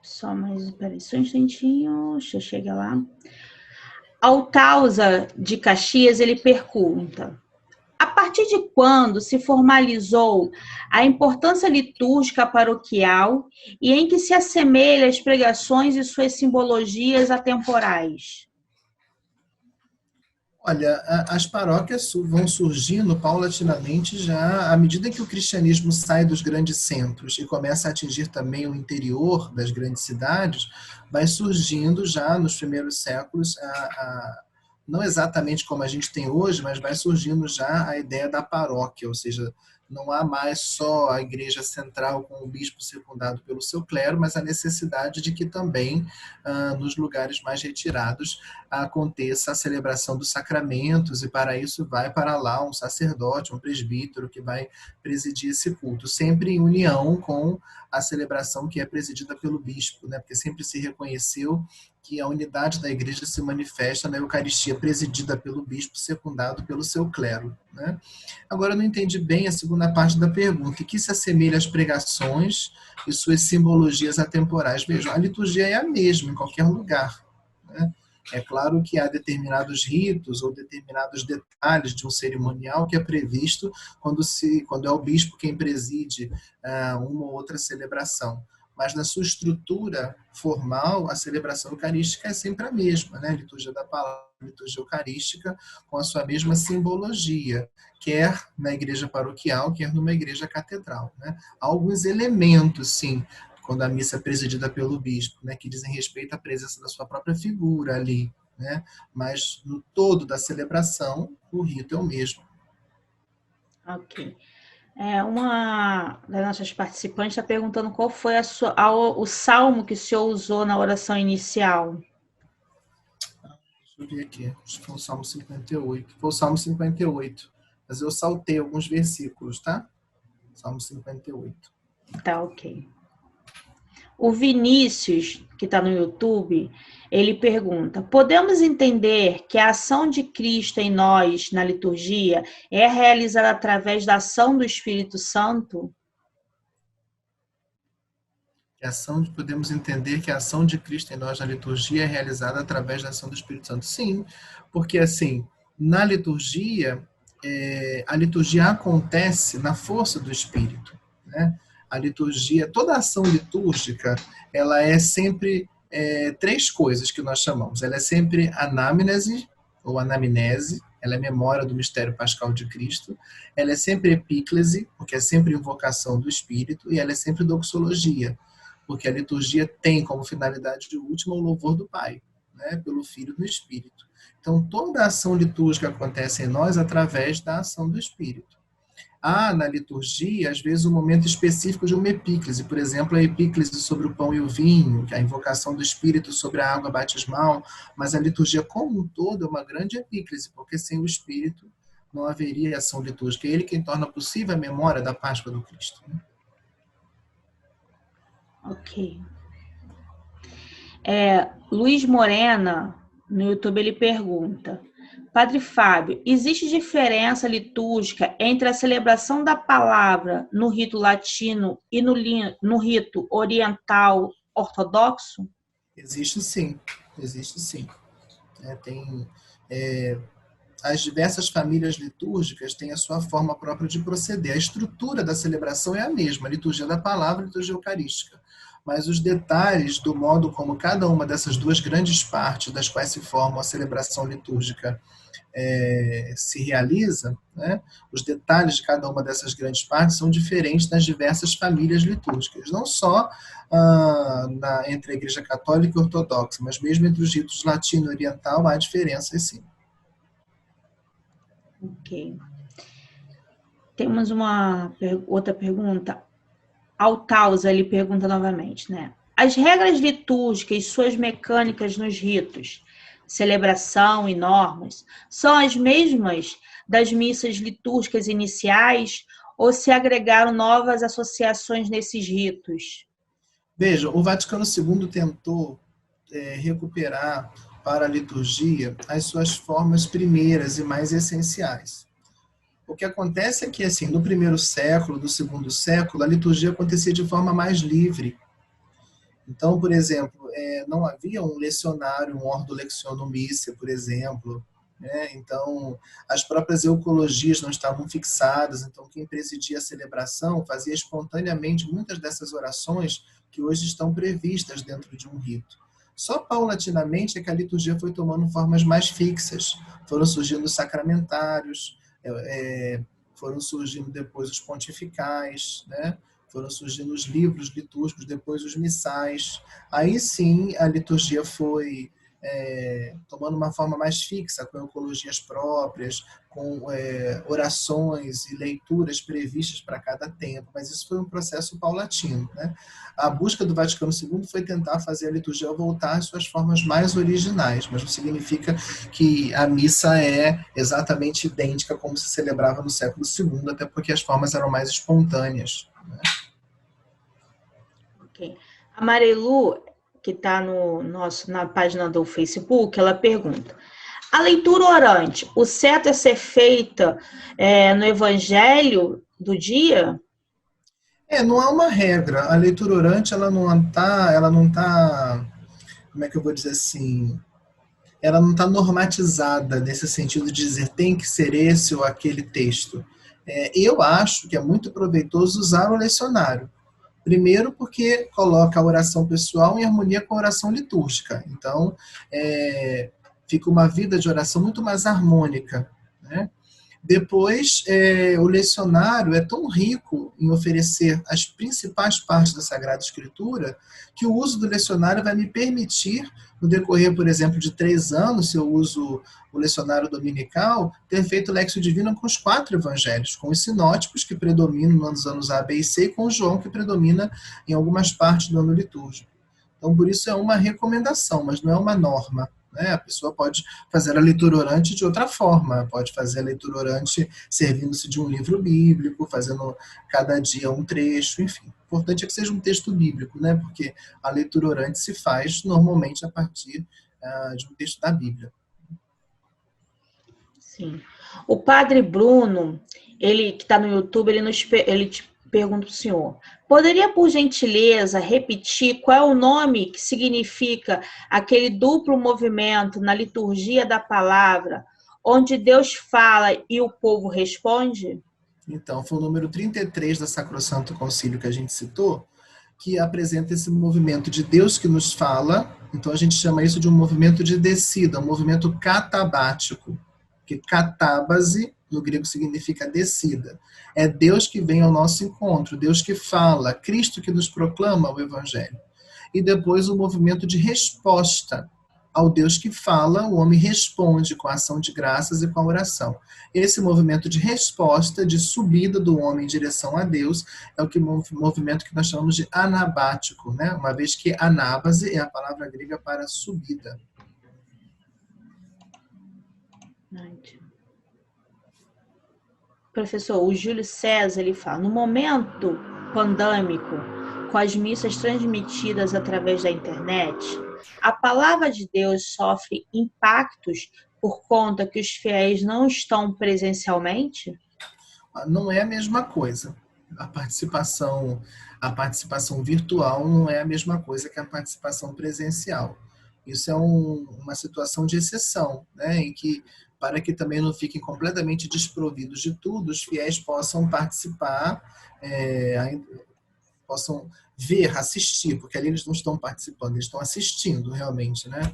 Só um instantinho, deixa eu chegar lá. Altausa de Caxias, ele pergunta: a partir de quando se formalizou a importância litúrgica paroquial e em que se assemelha as pregações e suas simbologias atemporais?
Olha, as paróquias vão surgindo paulatinamente já à medida que o cristianismo sai dos grandes centros e começa a atingir também o interior das grandes cidades, vai surgindo já nos primeiros séculos, não exatamente como a gente tem hoje, mas vai surgindo já a ideia da paróquia, ou seja, não há mais só a igreja central com o bispo secundado pelo seu clero, mas a necessidade de que também, nos lugares mais retirados, aconteça a celebração dos sacramentos, e para isso vai para lá um sacerdote, um presbítero que vai presidir esse culto, sempre em união com a celebração que é presidida pelo bispo, né? Porque sempre se reconheceu que a unidade da igreja se manifesta na Eucaristia presidida pelo bispo, secundado pelo seu clero, né? Agora, eu não entendi bem a segunda parte da pergunta, que se assemelha às pregações e suas simbologias atemporais. Vejam, a liturgia é a mesma em qualquer lugar, né? É claro que há determinados ritos ou determinados detalhes de um cerimonial que é previsto quando é o bispo quem preside uma ou outra celebração. Mas na sua estrutura formal, a celebração eucarística é sempre a mesma, né? A liturgia da palavra, a liturgia eucarística, com a sua mesma simbologia, quer na igreja paroquial, quer numa igreja catedral, né? Há alguns elementos, sim, quando a missa é presidida pelo bispo, né, que dizem respeito à presença da sua própria figura ali, né? Mas no todo da celebração, o rito é o mesmo.
Ok. Uma das nossas participantes está perguntando qual foi o salmo que o senhor usou na oração inicial.
Deixa eu ver aqui. Acho que foi o Salmo 58. Foi o Salmo 58. Mas eu saltei alguns versículos, tá? Salmo 58.
Tá, ok. O Vinícius, que está no YouTube, ele pergunta: podemos entender que a ação de Cristo em nós, na liturgia, é realizada através da ação do Espírito Santo?
Podemos entender que a ação de Cristo em nós na liturgia é realizada através da ação do Espírito Santo. Sim, porque assim, na liturgia, a liturgia acontece na força do Espírito, né? A liturgia, toda a ação litúrgica, ela é sempre três coisas que nós chamamos. Ela é sempre anamnese, ou anamnese, ela é memória do mistério pascal de Cristo. Ela é sempre epíclese, porque é sempre invocação do Espírito. E ela é sempre doxologia, porque a liturgia tem como finalidade última o louvor do Pai, né, pelo Filho e do Espírito. Então, toda a ação litúrgica acontece em nós através da ação do Espírito. Há na liturgia, às vezes, um momento específico de uma epíclese, por exemplo, a epíclese sobre o pão e o vinho, que é a invocação do Espírito sobre a água batismal, mas a liturgia como um todo é uma grande epíclese, porque sem o Espírito não haveria ação litúrgica. É ele quem torna possível a memória da Páscoa do Cristo, né?
Ok. Luiz Morena, no YouTube, ele pergunta: Padre Fábio, existe diferença litúrgica entre a celebração da palavra no rito latino e no rito oriental ortodoxo?
Existe sim. As diversas famílias litúrgicas têm a sua forma própria de proceder. A estrutura da celebração é a mesma, a liturgia da palavra e a liturgia eucarística. Mas os detalhes do modo como cada uma dessas duas grandes partes, das quais se forma a celebração litúrgica, se realiza, né? Os detalhes de cada uma dessas grandes partes são diferentes nas diversas famílias litúrgicas, não só entre a Igreja Católica e Ortodoxa, mas mesmo entre os ritos latino e oriental há diferenças, sim.
Ok. Temos uma outra pergunta. Altausa, ele pergunta novamente, né? As regras litúrgicas e suas mecânicas nos ritos, celebração e normas, são as mesmas das missas litúrgicas iniciais ou se agregaram novas associações nesses ritos?
Veja, o Vaticano II tentou recuperar para a liturgia as suas formas primeiras e mais essenciais. O que acontece é que, assim, no primeiro século, no segundo século, a liturgia acontecia de forma mais livre. Então, por exemplo, não havia um lecionário, um ordo lectionum missa, por exemplo, né? Então, as próprias eucologias não estavam fixadas, então quem presidia a celebração fazia espontaneamente muitas dessas orações que hoje estão previstas dentro de um rito. Só paulatinamente é que a liturgia foi tomando formas mais fixas, foram surgindo os sacramentários, foram surgindo depois os pontificais, né? Foram surgindo os livros litúrgicos, depois os missais. Aí sim a liturgia foi tomando uma forma mais fixa, com ecologias próprias, com orações e leituras previstas para cada tempo, mas isso foi um processo paulatino, né? A busca do Vaticano II foi tentar fazer a liturgia voltar às suas formas mais originais, mas não significa que a missa é exatamente idêntica como se celebrava no século II, até porque as formas eram mais espontâneas, né?
Okay. A Marilu, que está na página do Facebook, ela pergunta: a leitura orante, o certo é ser feita no Evangelho do dia?
Não há uma regra. A leitura orante, ela não tá, como é que eu vou dizer assim, ela não está normatizada nesse sentido de dizer tem que ser esse ou aquele texto. Eu acho que é muito proveitoso usar o lecionário. Primeiro porque coloca a oração pessoal em harmonia com a oração litúrgica. Então, fica uma vida de oração muito mais harmônica, né? Depois, o lecionário é tão rico em oferecer as principais partes da Sagrada Escritura que o uso do lecionário vai me permitir, no decorrer, por exemplo, de 3 anos, se eu uso o lecionário dominical, ter feito Lexio Divina com os 4 evangelhos, com os sinóticos que predominam nos anos A, B e C, e com João que predomina em algumas partes do ano litúrgico. Então, por isso é uma recomendação, mas não é uma norma, né? A pessoa pode fazer a leitura orante de outra forma, pode fazer a leitura orante servindo-se de um livro bíblico, fazendo cada dia um trecho, enfim. O importante é que seja um texto bíblico, né? Porque a leitura orante se faz normalmente a partir de um texto da Bíblia.
Sim. O padre Bruno, ele que está no YouTube, ele te pergunta para o senhor: poderia, por gentileza, repetir qual é o nome que significa aquele duplo movimento na liturgia da palavra, onde Deus fala e o povo responde?
Então, foi o número 33 da Sacrosanto Concílio que a gente citou, que apresenta esse movimento de Deus que nos fala. Então, a gente chama isso de um movimento de descida, um movimento catabático, porque catábase, no grego, significa descida. É Deus que vem ao nosso encontro, Deus que fala, Cristo que nos proclama o Evangelho. E depois o movimento de resposta. Ao Deus que fala, o homem responde com a ação de graças e com a oração. Esse movimento de resposta, de subida do homem em direção a Deus, é o movimento que nós chamamos de anabático, né? Uma vez que anábase é a palavra grega para subida.
Professor, o Júlio César, ele fala: no momento pandêmico, com as missas transmitidas através da internet, a palavra de Deus sofre impactos por conta que os fiéis não estão presencialmente?
Não é a mesma coisa. A participação virtual não é a mesma coisa que a participação presencial. Isso é uma situação de exceção, né, em que, para que também não fiquem completamente desprovidos de tudo, os fiéis possam participar, possam ver, assistir, porque ali eles não estão participando, eles estão assistindo realmente, né?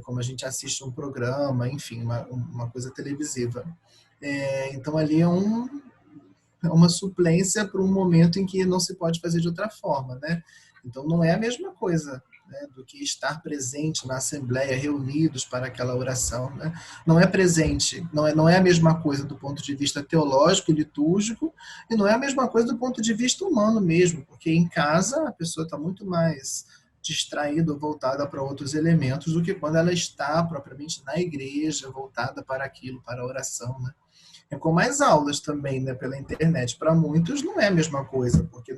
Como a gente assiste um programa, enfim, uma coisa televisiva. Então ali é uma suplência para um momento em que não se pode fazer de outra forma, né? Então não é a mesma coisa, né, do que estar presente na Assembleia, reunidos para aquela oração, né? Não é presente, não é a mesma coisa do ponto de vista teológico e litúrgico, e não é a mesma coisa do ponto de vista humano mesmo, porque em casa a pessoa está muito mais distraída ou voltada para outros elementos do que quando ela está propriamente na igreja, voltada para aquilo, para a oração, né? É como as aulas também, né, pela internet. Para muitos não é a mesma coisa, porque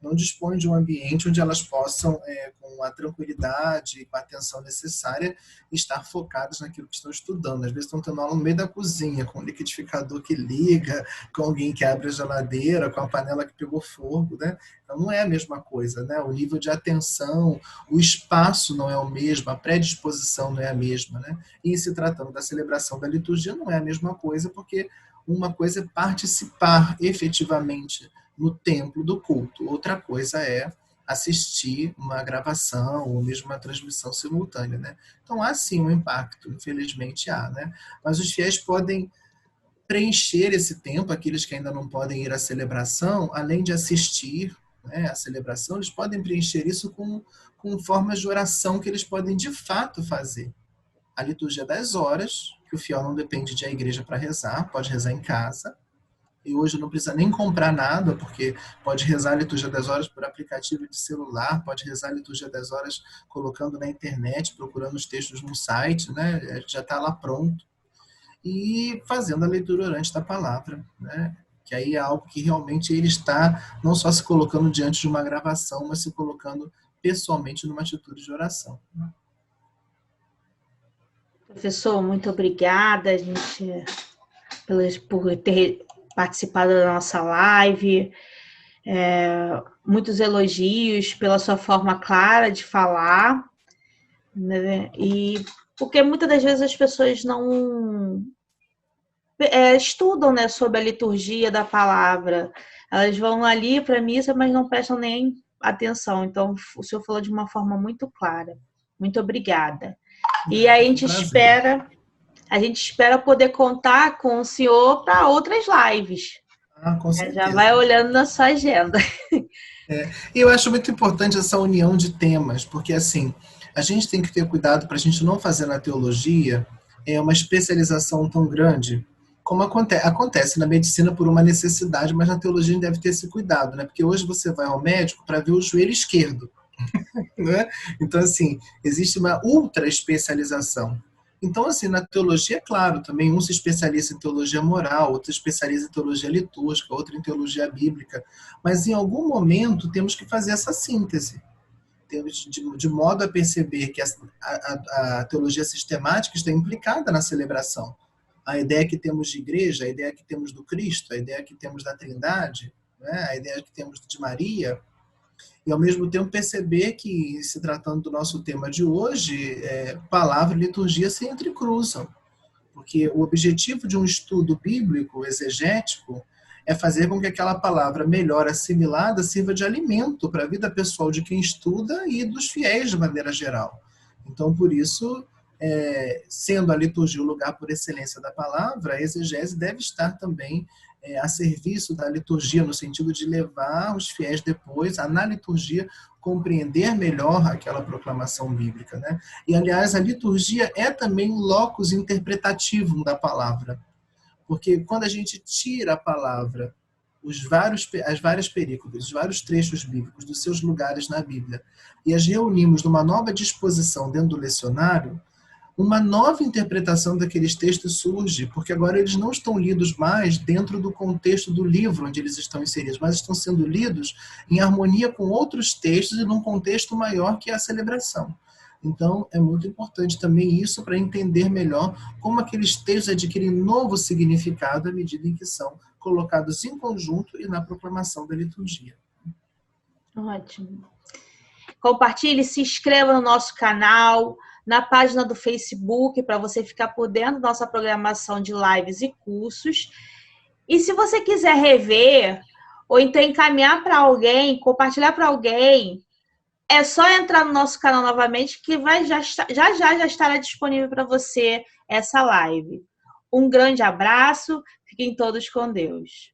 não dispõem de um ambiente onde elas possam, com a tranquilidade e com a atenção necessária, estar focadas naquilo que estão estudando. Às vezes estão tendo aula no meio da cozinha, com o liquidificador que liga, com alguém que abre a geladeira, com a panela que pegou fogo, né? Então não é a mesma coisa, né? O nível de atenção, o espaço não é o mesmo, a predisposição não é a mesma, né? E se tratando da celebração da liturgia, não é a mesma coisa, porque uma coisa é participar efetivamente no templo do culto, outra coisa é assistir uma gravação ou mesmo uma transmissão simultânea, né? Então há sim um impacto, infelizmente há, né? Mas os fiéis podem preencher esse tempo, aqueles que ainda não podem ir à celebração, além de assistir, né, à celebração, eles podem preencher isso com formas de oração que eles podem de fato fazer. A liturgia das horas, que o fiel não depende de ir à igreja para rezar, pode rezar em casa. E hoje não precisa nem comprar nada, porque pode rezar a liturgia das horas por aplicativo de celular, pode rezar a liturgia das horas colocando na internet, procurando os textos no site, né? Já está lá pronto. E fazendo a leitura orante da palavra, né? Que aí é algo que realmente ele está não só se colocando diante de uma gravação, mas se colocando pessoalmente numa atitude de oração.
Professor, muito obrigada, gente, por ter participado da nossa live. Muitos elogios pela sua forma clara de falar, né? E porque muitas das vezes as pessoas não estudam, né, sobre a liturgia da palavra. Elas vão ali para a missa, mas não prestam nem atenção. Então, o senhor falou de uma forma muito clara. Muito obrigada. E aí a gente espera poder contar com o senhor para outras lives.
Com certeza.
Já vai olhando na sua agenda.
E eu acho muito importante essa união de temas, porque assim, a gente tem que ter cuidado para a gente não fazer na teologia uma especialização tão grande, como acontece na medicina por uma necessidade, mas na teologia a gente deve ter esse cuidado, né? Porque hoje você vai ao médico para ver o joelho esquerdo. Né? Então, assim, existe uma ultra especialização. Então, assim, na teologia, é claro, também um se especializa em teologia moral, outro se especializa em teologia litúrgica, outro em teologia bíblica, mas em algum momento temos que fazer essa síntese, de modo a perceber que a teologia sistemática está implicada na celebração. A ideia que temos de igreja, a ideia que temos do Cristo, a ideia que temos da Trindade, né? A ideia que temos de Maria, e ao mesmo tempo perceber que, se tratando do nosso tema de hoje, palavra e liturgia se entrecruzam, porque o objetivo de um estudo bíblico, exegético, é fazer com que aquela palavra melhor assimilada sirva de alimento para a vida pessoal de quem estuda e dos fiéis de maneira geral. Então, por isso, sendo a liturgia o lugar por excelência da palavra, a exegese deve estar também a serviço da liturgia, no sentido de levar os fiéis depois a, na liturgia, compreender melhor aquela proclamação bíblica, né? E, aliás, a liturgia é também um locus interpretativo da palavra, porque quando a gente tira a palavra, as várias perícopas, os vários trechos bíblicos dos seus lugares na Bíblia, e as reunimos numa nova disposição dentro do lecionário, uma nova interpretação daqueles textos surge, porque agora eles não estão lidos mais dentro do contexto do livro onde eles estão inseridos, mas estão sendo lidos em harmonia com outros textos e num contexto maior que é a celebração. Então, é muito importante também isso para entender melhor como aqueles textos adquirem novo significado à medida em que são colocados em conjunto e na proclamação da liturgia.
Ótimo. Compartilhe, se inscreva no nosso canal, na página do Facebook, para você ficar por dentro da nossa programação de lives e cursos. E se você quiser rever, ou então encaminhar para alguém, compartilhar para alguém, é só entrar no nosso canal novamente, que já estará disponível para você essa live. Um grande abraço, fiquem todos com Deus.